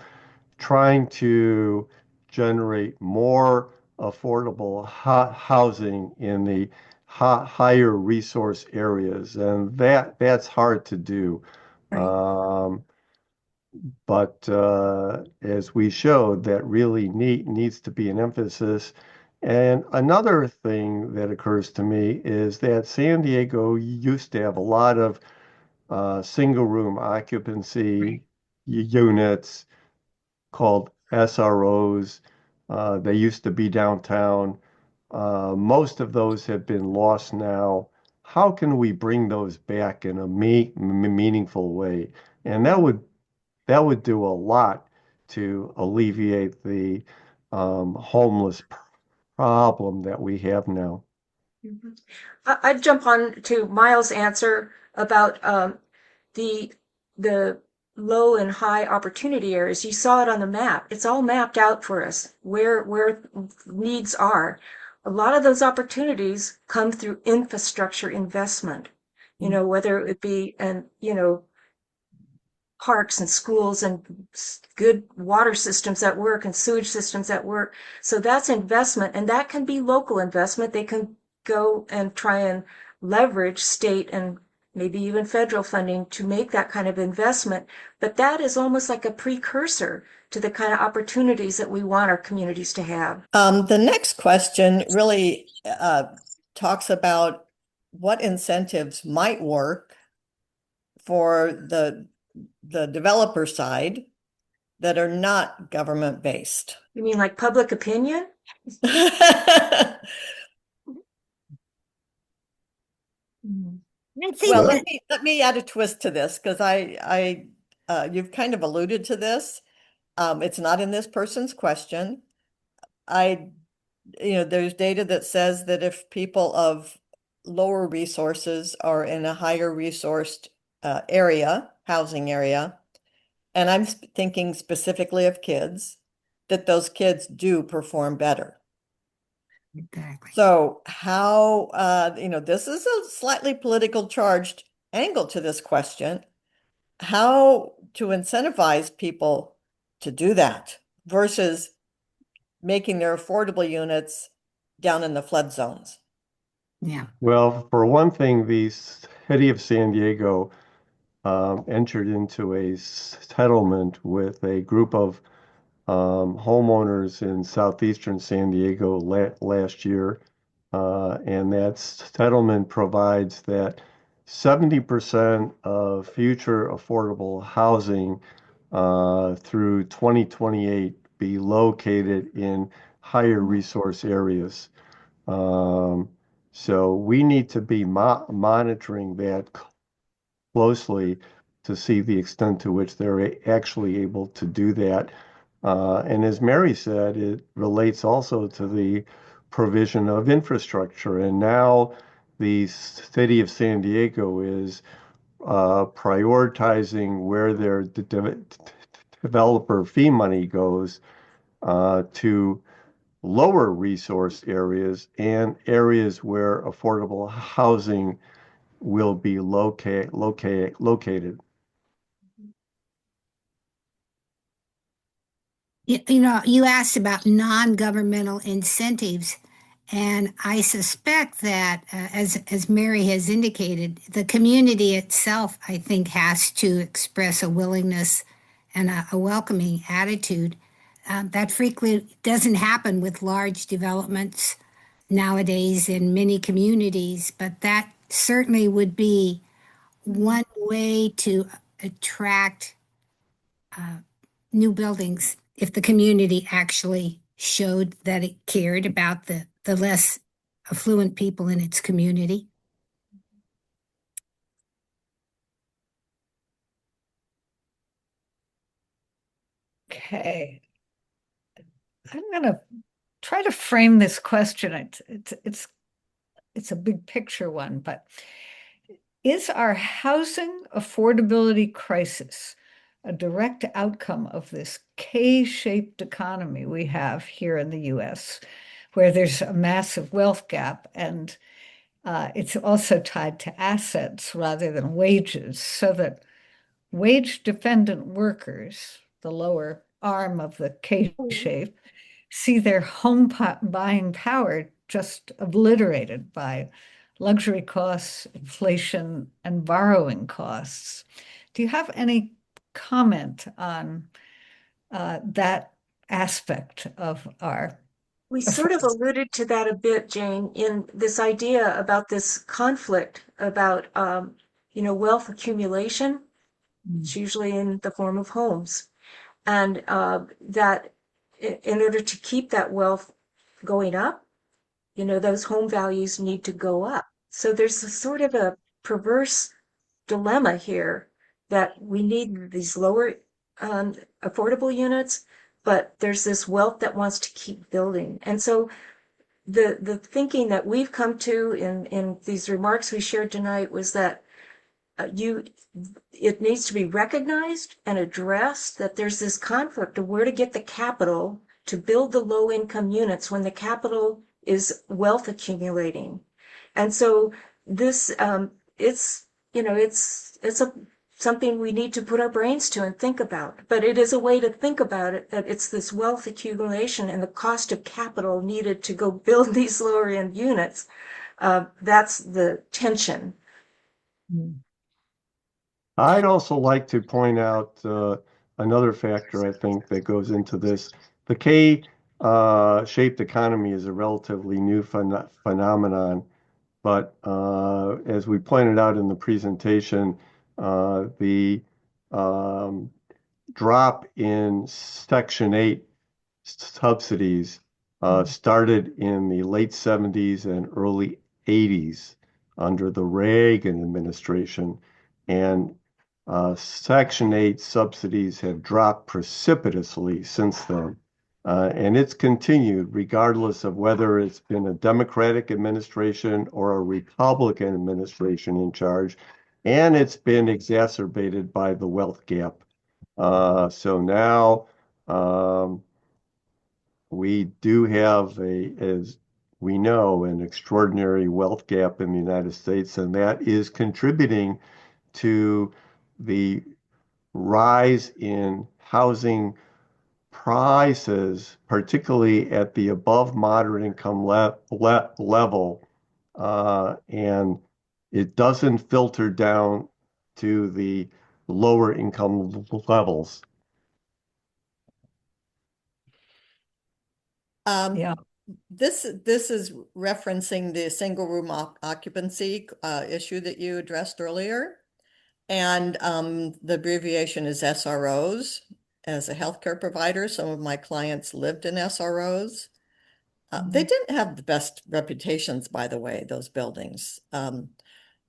trying to generate more affordable housing in the higher resource areas, and that's hard to do. Right. But as we showed, that really needs to be an emphasis. And another thing that occurs to me is that San Diego used to have a lot of single room occupancy units called SROs. They used to be downtown. Most of those have been lost now. How can we bring those back in a meaningful way? And that would do a lot to alleviate the homeless problem that we have now. Mhm. I'd jump on to Miles' answer about the the low and high opportunity areas. You saw it on the map. It's all mapped out for us where needs are. A lot of those opportunities come through infrastructure investment. Whether it be parks and schools and good water systems at work and sewage systems at work. So that's investment, and that can be local investment. They can go and try and leverage state and maybe even federal funding to make that kind of investment. But that is almost like a precursor to the kind of opportunities that we want our communities to have. The next question really talks about what incentives might work for the developer side that are not government based. You mean like public opinion? Well, let me add a twist to this because you've kind of alluded to this. It's not in this person's question. There's data that says that if people of lower resources are in a higher resourced housing area, and I'm thinking specifically of kids, that those kids do perform better. Exactly. So how, this is a slightly political charged angle to this question. How to incentivize people to do that versus making their affordable units down in the flood zones. Yeah. Well, for one thing, the city of San Diego entered into a settlement with a group of homeowners in southeastern San Diego last year. And that settlement provides that 70% of future affordable housing through 2028 be located in higher resource areas. Um, so we need to be monitoring that closely to see the extent to which they're actually able to do that. And as Mary said, it relates also to the provision of infrastructure. And now the city of San Diego is prioritizing where their developer fee money goes to lower resource areas and areas where affordable housing will be located. You asked about non-governmental incentives, and I suspect that, as Mary has indicated, the community itself, I think, has to express a willingness and a welcoming attitude. That frequently doesn't happen with large developments nowadays in many communities, but that certainly would be one way to attract new buildings if the community actually showed that it cared about the less affluent people in its community. Okay. I'm going to try to frame this question. It's a big picture one, but is our housing affordability crisis a direct outcome of this K-shaped economy we have here in the US, where there's a massive wealth gap and It's also tied to assets rather than wages, so that wage-dependent workers, the lower arm of the K shape, see their buying power just obliterated by luxury costs, inflation, and borrowing costs. Do you have any comment on that aspect of our We sort of alluded to that a bit, Jane, in this idea about this conflict about, wealth accumulation. It's usually in the form of homes. And that in order to keep that wealth going up, those home values need to go up. So there's a sort of a perverse dilemma here that we need these lower affordable units, but there's this wealth that wants to keep building. And so the thinking that we've come to in these remarks we shared tonight was that it needs to be recognized and addressed that there's this conflict of where to get the capital to build the low income units when the capital is wealth accumulating. And so this it's something we need to put our brains to and think about. But it is a way to think about it, that it's this wealth accumulation and the cost of capital needed to go build these lower end units. That's the tension. I'd also like to point out another factor I think that goes into this. The K-shaped economy is a relatively new phenomenon, but as we pointed out in the presentation, the drop in Section 8 subsidies started in the late 70s and early 80s under the Reagan administration. And Section 8 subsidies have dropped precipitously since then. And it's continued regardless of whether it's been a Democratic administration or a Republican administration in charge. And it's been exacerbated by the wealth gap. So now we do have as we know, an extraordinary wealth gap in the United States, and that is contributing to the rise in housing prices, particularly at the above moderate income level, and it doesn't filter down to the lower income levels. Yeah. This is referencing the single room occupancy issue that you addressed earlier. And the abbreviation is SROs. As a healthcare provider, some of my clients lived in SROs. They didn't have the best reputations, by the way, those buildings.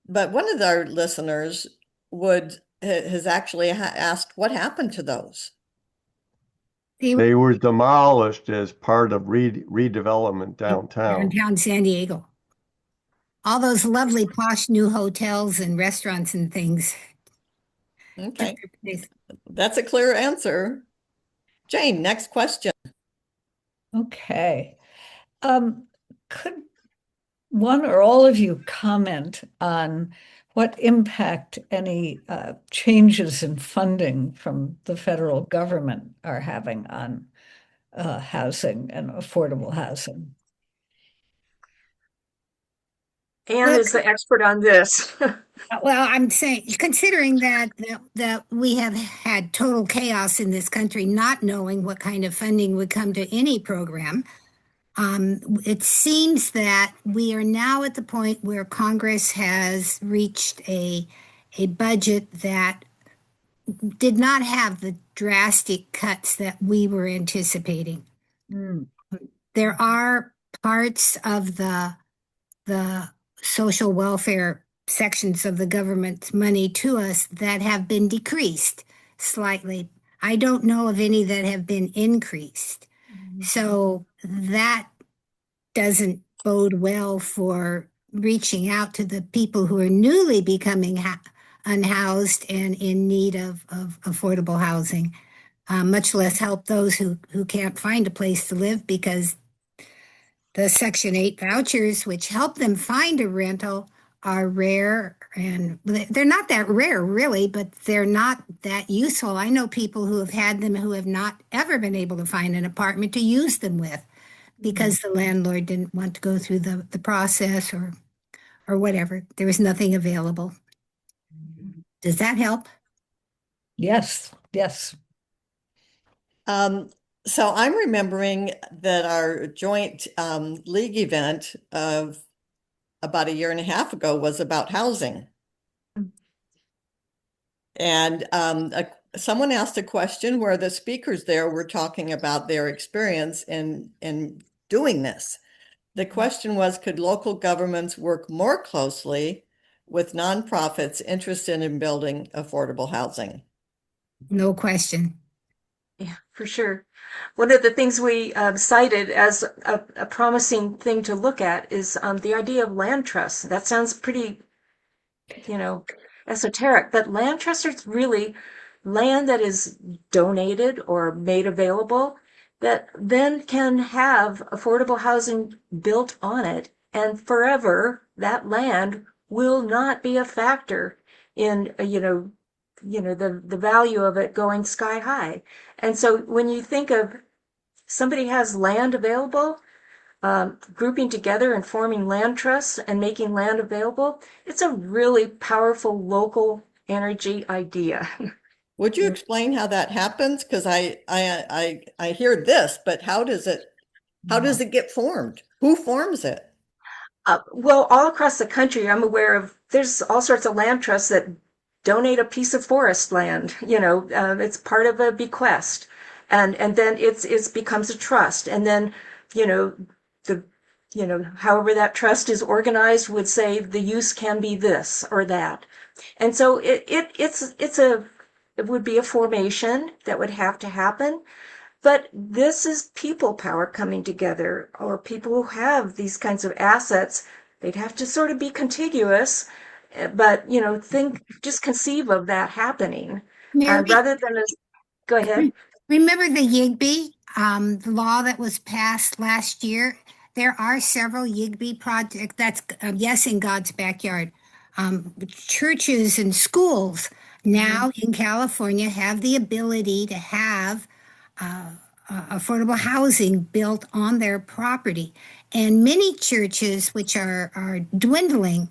But one of our listeners has actually asked what happened to those. They were demolished as part of redevelopment downtown. Downtown San Diego. All those lovely posh new hotels and restaurants and things. Okay, that's a clear answer. Jane, next question. Okay. Could one or all of you comment on what impact any changes in funding from the federal government are having on housing and affordable housing? Anne is the expert on this. Well, I'm saying, considering that we have had total chaos in this country, not knowing what kind of funding would come to any program, it seems that we are now at the point where Congress has reached a budget that did not have the drastic cuts that we were anticipating. There are parts of the social welfare sections of the government's money to us that have been decreased slightly. I don't know of any that have been increased. So that doesn't bode well for reaching out to the people who are newly becoming unhoused and in need of affordable housing, much less help those who can't find a place to live because The Section 8 vouchers, which help them find a rental, are rare, and they're not that rare, really, but they're not that useful. I know people who have had them who have not ever been able to find an apartment to use them with because the landlord didn't want to go through the process or whatever. There was nothing available. Does that help? Yes, yes. So I'm remembering that our joint league event of about a year and a half ago was about housing. And someone asked a question where the speakers there were talking about their experience in doing this. The question was, could local governments work more closely with nonprofits interested in building affordable housing? No question. Yeah, for sure. One of the things we cited as a promising thing to look at is the idea of land trusts. That sounds pretty, esoteric, but land trusts are really land that is donated or made available that then can have affordable housing built on it, and forever that land will not be a factor in, the value of it going sky high. And so when you think of somebody has land available, grouping together and forming land trusts and making land available, it's a really powerful local energy idea. Would you explain how that happens? Because I hear this, but how does it get formed? Who forms it? Well, all across the country, I'm aware of, there's all sorts of land trusts that donate a piece of forest land. It's part of a bequest, and then it's becomes a trust, and then you know the however that trust is organized would say the use can be this or that, and so it would be a formation that would have to happen. But this is people power coming together, or people who have these kinds of assets. They'd have to sort of be contiguous, but just conceive of that happening, Mary, rather than as. Go ahead. remember the YIGBY, the law that was passed last year? There are several YIGBY projects. That's yes, in God's backyard. Churches and schools now in California have the ability to have affordable housing built on their property. And many churches, which are dwindling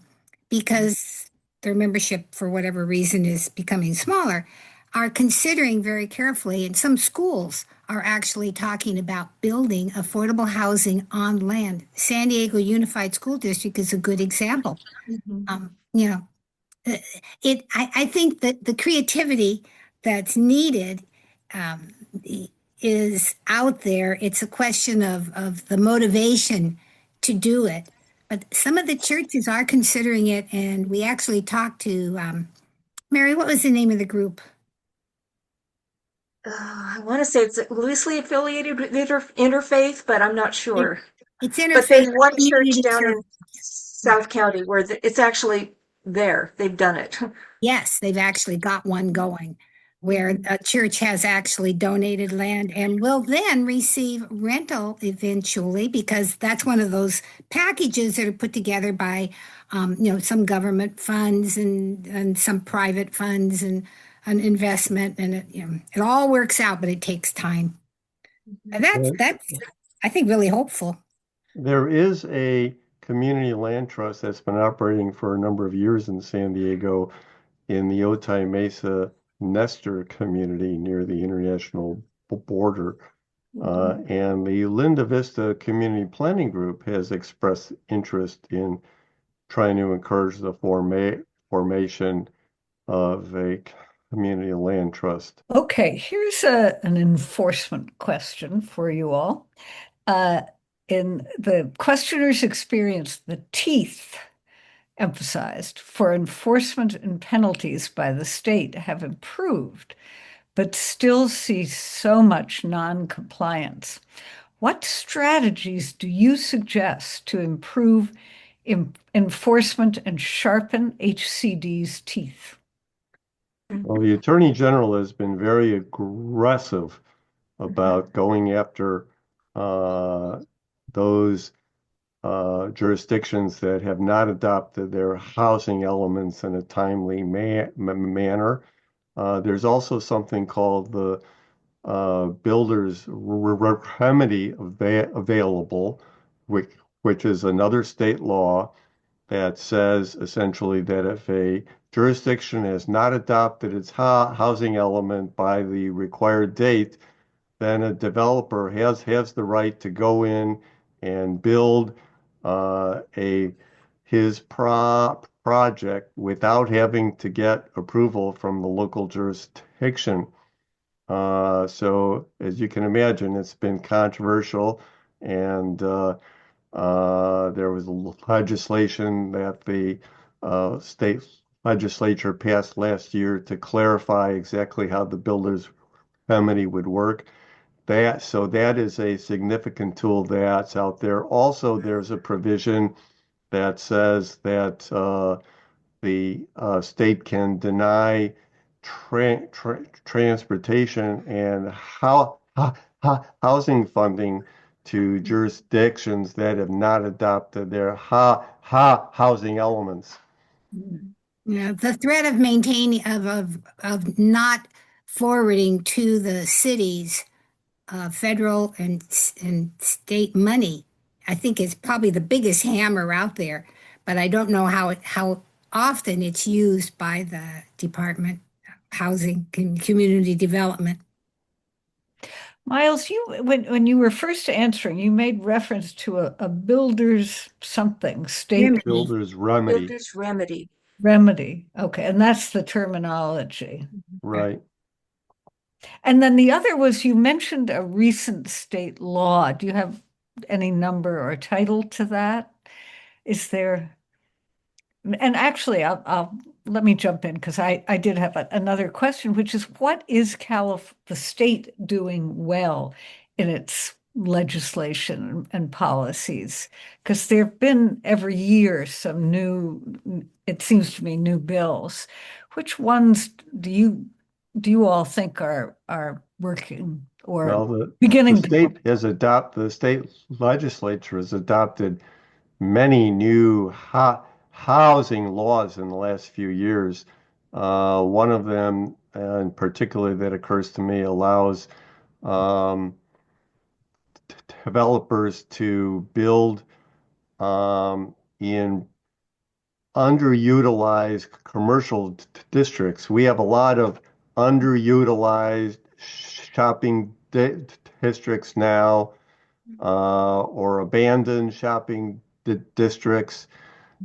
because their membership, for whatever reason, is becoming smaller, are considering very carefully, and some schools are actually talking about building affordable housing on land. San Diego Unified School District is a good example. Um, you know, I think that the creativity that's needed um, is out there. It's a question of the motivation to do it. But some of the churches are considering it, and we actually talked to Mary. What was the name of the group? I want to say it's loosely affiliated with interfaith, but I'm not It, sure. it's But there's Interfaith one church Community down in Service. Yeah. South County where it's actually there. They've done it. Yes, they've actually got one going where a church has actually donated land and will then receive rental eventually because that's one of those packages that are put together by, some government funds and some private funds and an investment, and it all works out, but it takes time. And that's There, I think really hopeful. there is a community land trust that's been operating for a number of years in San Diego in the Otay Mesa Nestor community near the international border. And the Linda Vista Community Planning Group has expressed interest in trying to encourage the formation of a community land trust. Okay, here's an enforcement question for you all. Uh, in the questioner's experience, the teeth emphasized for enforcement and penalties by the state have improved, but still see so much non-compliance. What strategies do you suggest to improve enforcement and sharpen HCD's teeth? Well, the Attorney General has been very aggressive about going after those jurisdictions that have not adopted their housing elements in a timely manner. There's also something called the builder's remedy available, which is another state law that says essentially that if a jurisdiction has not adopted its housing element by the required date, then a developer has the right to go in and build a his project without having to get approval from the local jurisdiction. So as you can imagine, it's been controversial, and there was legislation that the state legislature passed last year to clarify exactly how the builder's remedy would work. So that is a significant tool that's out there. Also, there's a provision that says that the state can deny transportation and housing funding to jurisdictions that have not adopted their housing elements. Yeah, the threat of maintaining of not forwarding to the cities federal and state money, I think is probably the biggest hammer out there. But I don't know how often it's used by the Department of Housing and Community Development. Miles, when you were first answering, you made reference to a builder's something state Remedy. Builder's remedy, Builder's remedy. remedy. Okay, and that's the terminology. right? And then the other was you mentioned a recent state law. Do you have any number or title to that? Is there? And actually, I'll let me jump in because I did have another question, which is what is the state doing well in its legislation and policies? Because there have been every year some new, it seems to me, new bills. Which ones do you all think are working or Well, the beginning to state has adopted, the state legislature has adopted many new housing laws in the last few years. One of them, in particular, that occurs to me, allows um, developers to build in underutilized commercial districts. We have a lot of underutilized shopping districts now, or abandoned shopping districts.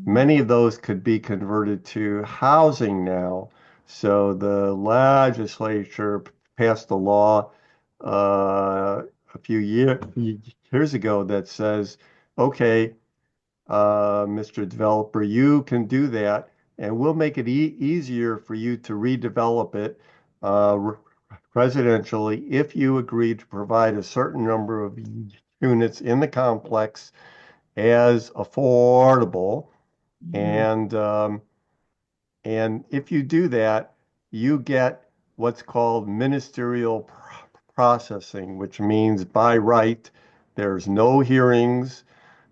Many of those could be converted to housing now. So the legislature passed a law a few years ago that says, okay, Mr. Developer, you can do that, and we'll make it easier for you to redevelop it residentially if you agree to provide a certain number of units in the complex as affordable. And if you do that, you get what's called ministerial processing, which means by right, there's no hearings,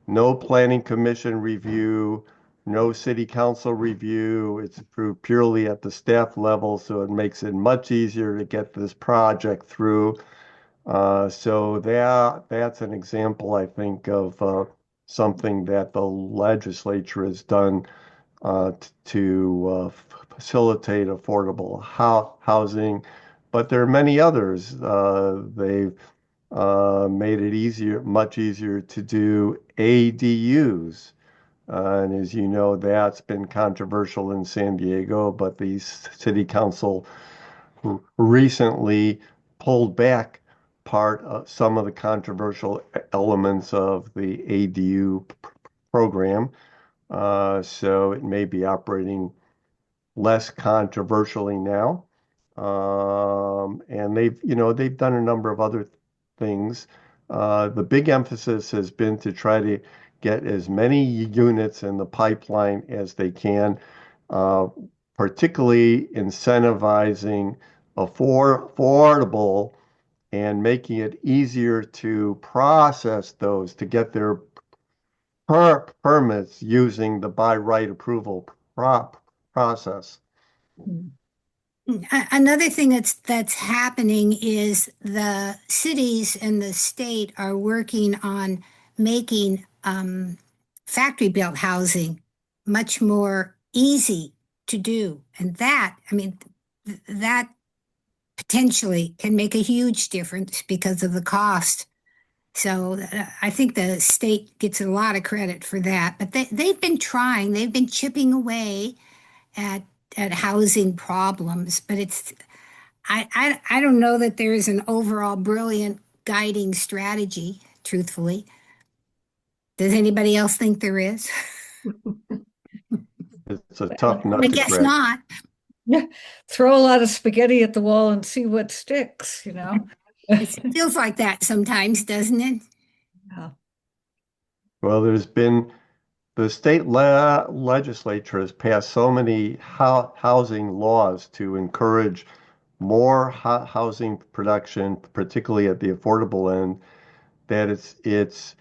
no planning commission review, no city council review. It's approved purely at the staff level, so it makes it much easier to get this project through. So that's an example, I think, of something that the legislature has done to facilitate affordable housing. But there are many others. They've made it easier, much easier to do ADUs. And as you know, that's been controversial in San Diego, but the city council recently pulled back some of the controversial elements of the ADU program. So it may be operating less controversially now. And they've done a number of other things. The big emphasis has been to try to get as many units in the pipeline as they can, particularly incentivizing affordable and making it easier to process those to get their permits using the by right approval process. Another thing that's happening is the cities and the state are working on making factory built housing much more easy to do. And that, I mean, that potentially can make a huge difference because of the cost. So I think the state gets a lot of credit for that. But they've been trying, they've been chipping away at housing problems, but I don't know that there is an overall brilliant guiding strategy, truthfully. Does anybody else think there is? It's a tough nut I to guess crack. not. Yeah, throw a lot of spaghetti at the wall and see what sticks, you know? It feels like that sometimes, doesn't it? Yeah. Well, there's been the state legislature has passed so many housing laws to encourage more housing production, particularly at the affordable end, that it's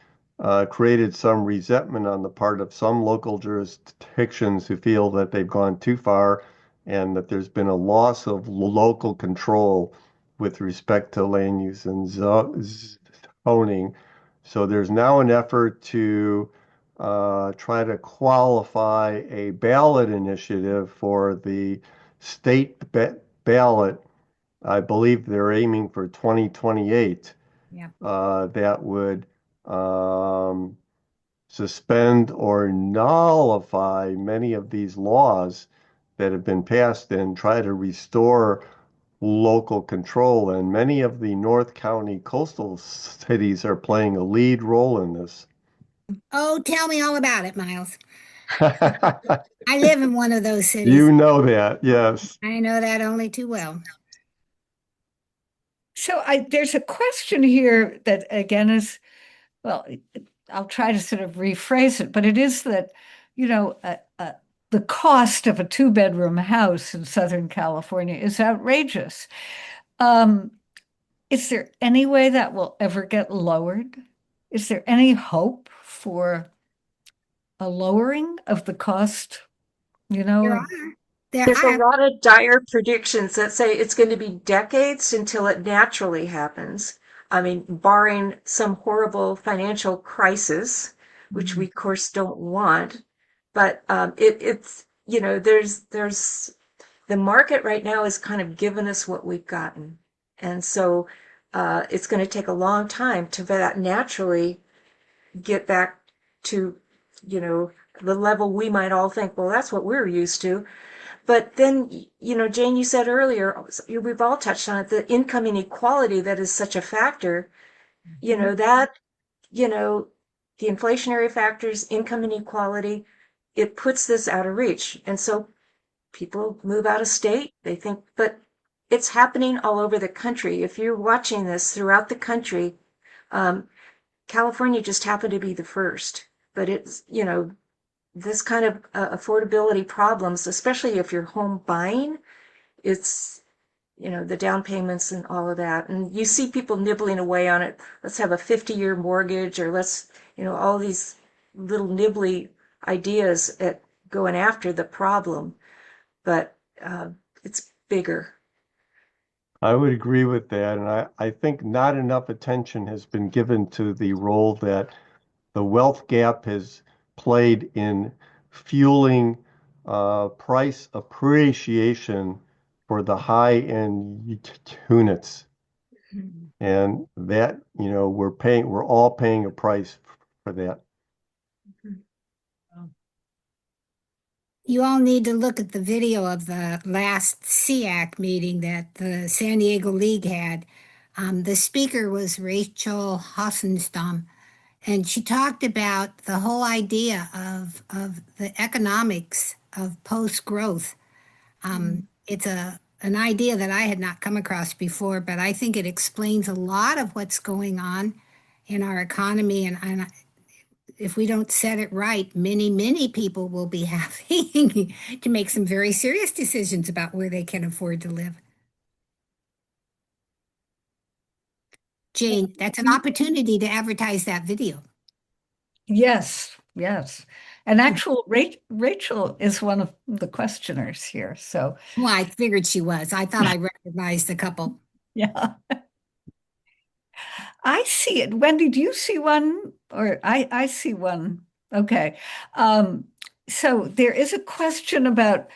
created some resentment on the part of some local jurisdictions who feel that they've gone too far and that there's been a loss of local control with respect to land use and zoning. So there's now an effort to try to qualify a ballot initiative for the state ballot. I believe they're aiming for 2028 Yeah. that would um, suspend or nullify many of these laws that have been passed and try to restore local control. And many of the North County coastal cities are playing a lead role in this. Oh, tell me all about it, Miles. I live in one of those cities. You know that, yes. I know that only too well. So there's a question here that again is, well, I'll try to sort of rephrase it, but it is that, you know, the cost of a two-bedroom house in Southern California is outrageous. Um, is there any way that will ever get lowered? Is there any hope for a lowering of the cost, you There know? are. There There's a are. lot of dire predictions that say it's going to be decades until it naturally happens. I mean, barring some horrible financial crisis, which we of course don't want. But it's there's the market right now is kind of given us what we've gotten, and so it's going to take a long time to that naturally get back to the level we might all think, well, that's what we're used to. But then, Jane, you said earlier, we've all touched on it, the income inequality that is such a factor, that, the inflationary factors, income inequality, it puts this out of reach. And so people move out of state, they think, but it's happening all over the country. If you're watching this throughout the country, um, California just happened to be the first. But it's, this kind of affordability problems, especially if you're home buying, it's, the down payments and all of that. And you see people nibbling away on it. Let's have a 50-year mortgage, or let's, all these little nibbly ideas at going after the problem. But it's bigger. I would agree with that. And I think not enough attention has been given to the role that the wealth gap has played in fueling price appreciation for the high-end units. And that, we're all paying a price for that. You all need to look at the video of the last SEAC meeting that the San Diego League had. The speaker was Rachel Hassenstam, and she talked about the whole idea of the economics of post-growth. It's an idea that I had not come across before, but I think it explains a lot of what's going on in our economy. And if we don't set it right, many people will be having to make some very serious decisions about where they can afford to live. Jane, that's an opportunity to advertise that video. Yes, Yes. And actual Rachel is one of the questioners here. So, Well, I figured she was. I thought I recognized a couple. yeah, I see it. Wendy, do you see one? Or I see one. Okay. Um, so there is a question about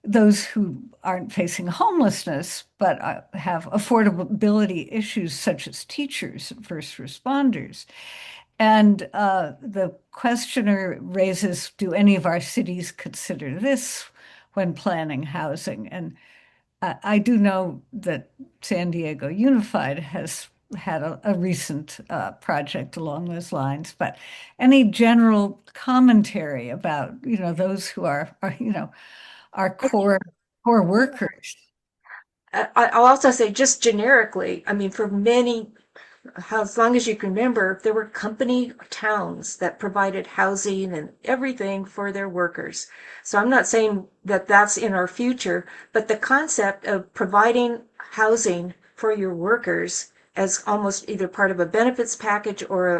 those who aren't facing homelessness, but have affordability issues such as teachers and first responders. And the questioner raises, do any of our cities consider this when planning housing? And I do know that San Diego Unified has had a recent project along those lines, but any general commentary about, those who are our core workers? I'll also say just generically, I mean, for many, as long as you can remember, there were company towns that provided housing and everything for their workers. So I'm not saying that that's in our future, but the concept of providing housing for your workers as almost either part of a benefits package or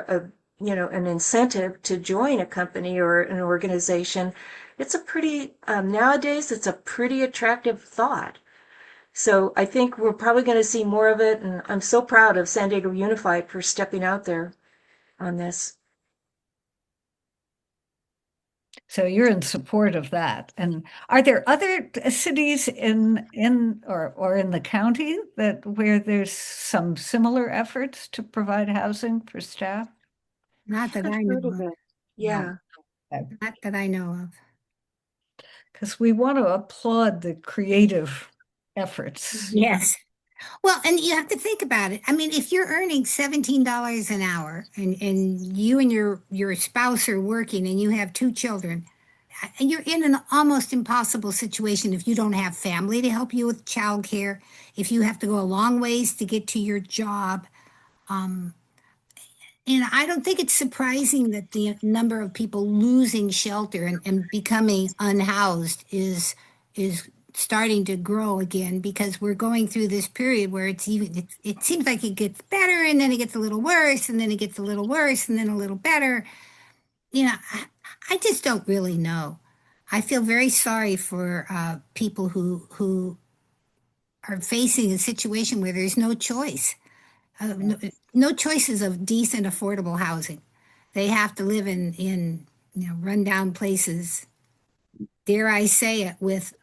an incentive to join a company or an organization, it's a pretty, nowadays, it's a pretty attractive thought. So I think we're probably going to see more of it, and I'm so proud of San Diego Unified for stepping out there on this. So you're in support of that. And are there other cities in or in the county that where there's some similar efforts to provide housing for staff? Not that I've I heard know of of. it. No, Yeah. not that I know of. Because we want to applaud the creative efforts. Yes. Well, and you have to think about it. I mean, if you're earning $17 an hour and you and your spouse are working and you have two children, and you're in an almost impossible situation if you don't have family to help you with childcare, if you have to go a long ways to get to your job. Um, and I don't think it's surprising that the number of people losing shelter and becoming unhoused is starting to grow again because we're going through this period where it seems like it gets better and then it gets a little worse and then it gets a little worse and then a little better. I just don't really know. I feel very sorry for people who are facing a situation where there's no choice. No choices of decent, affordable housing. They have to live in rundown places. Dare I say it, with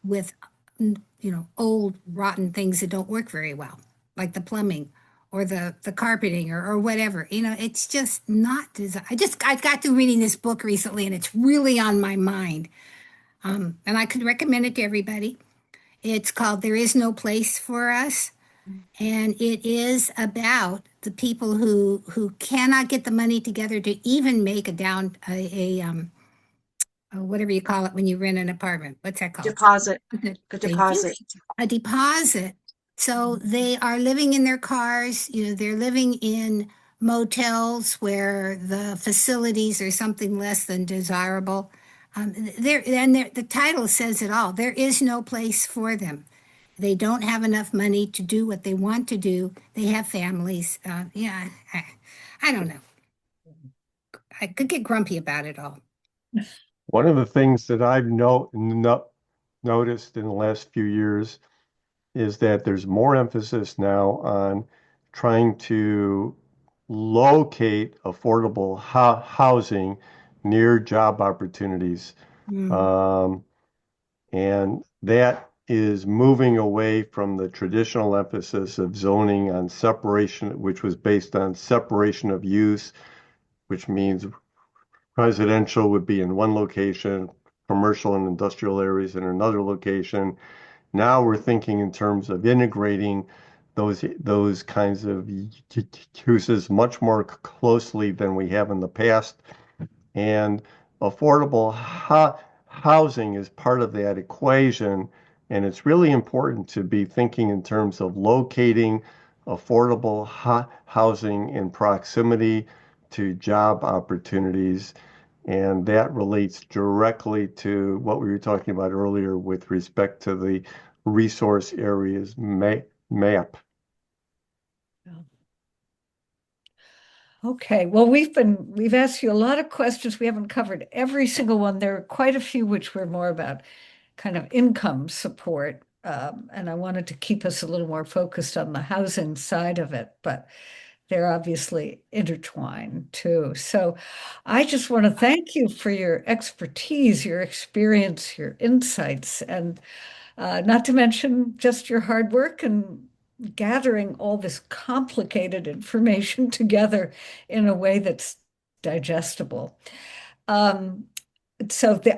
old rotten things that don't work very well, like the plumbing or the carpeting or whatever. It's just not design. I got through reading this book recently, and it's really on my mind. And I could recommend it to everybody. It's called "There Is No Place for Us." And it is about the people who cannot get the money together to even make a down whatever you call it when you rent an apartment. What's that called? Deposit. A Thank you. deposit. A deposit. So they are living in their cars. They're living in motels where the facilities are something less than desirable. The title says it all. There is no place for them. They don't have enough money to do what they want to do. They have families. Yeah, I don't know. I could get grumpy about it all. One of the things that I've noticed in the last few years is that there's more emphasis now on trying to locate affordable housing near job opportunities. Mm, Um, and that is moving away from the traditional emphasis of zoning on separation, which was based on separation of use, which means residential would be in one location, commercial and industrial areas in another location. Now we're thinking in terms of integrating those kinds of uses much more closely than we have in the past. And affordable housing is part of that equation. And it's really important to be thinking in terms of locating affordable housing in proximity to job opportunities. And that relates directly to what we were talking about earlier with respect to the resource areas map. Okay, well, we've asked you a lot of questions. We haven't covered every single one. There are quite a few which were more about kind of income support. And I wanted to keep us a little more focused on the housing side of it, but they're obviously intertwined too. So I just want to thank you for your expertise, your experience, your insights, and not to mention just your hard work and gathering all this complicated information together in a way that's digestible. Um,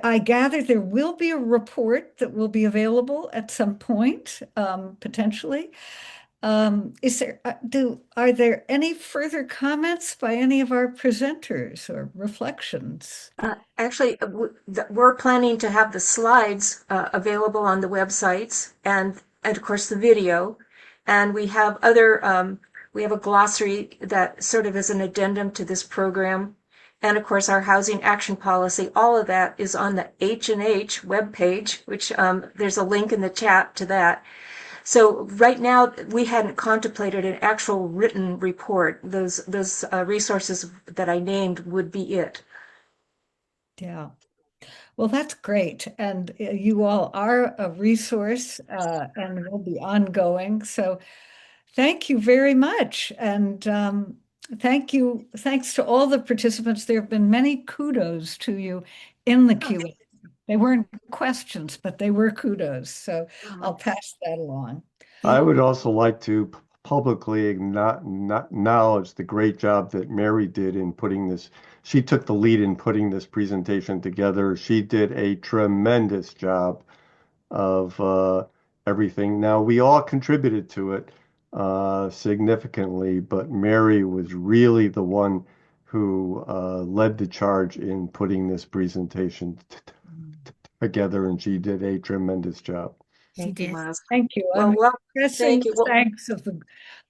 I gather there will be a report that will be available at some point, potentially. Are there any further comments by any of our presenters or reflections? Actually, we're planning to have the slides available on the websites and of course the video. And we have a glossary that sort of is an addendum to this program. And of course, our housing action policy, all of that is on the H&H webpage, which there's a link in the chat to that. So right now, we hadn't contemplated an actual written report. Those resources that I named would be it. Yeah. Well, that's great. And you all are a resource and will be ongoing. So thank you very much. And thanks to all the participants. There have been many kudos to you in the Q&A. They weren't questions, but they were kudos. So I'll pass that along. I would also like to publicly acknowledge the great job that Mary did in putting this. She took the lead in putting this presentation together. She did a tremendous job of everything. Now, we all contributed to it significantly, but Mary was really the one who led the charge in putting this presentation together, and she did a tremendous job. She Thank you, did. Miles. Thank you. Well, I'm well, expressing thank you. Well, thanks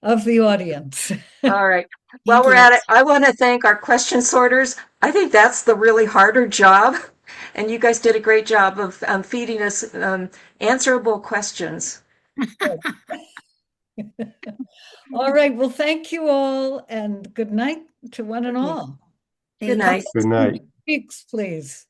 of the audience. all right. You While we're did. at it, I want to thank our question sorters. I think that's the really harder job. And you guys did a great job of feeding us answerable questions. All right. Well, thank you all and good night to one and all. Good Thank you. night. Good night. Speaks, please.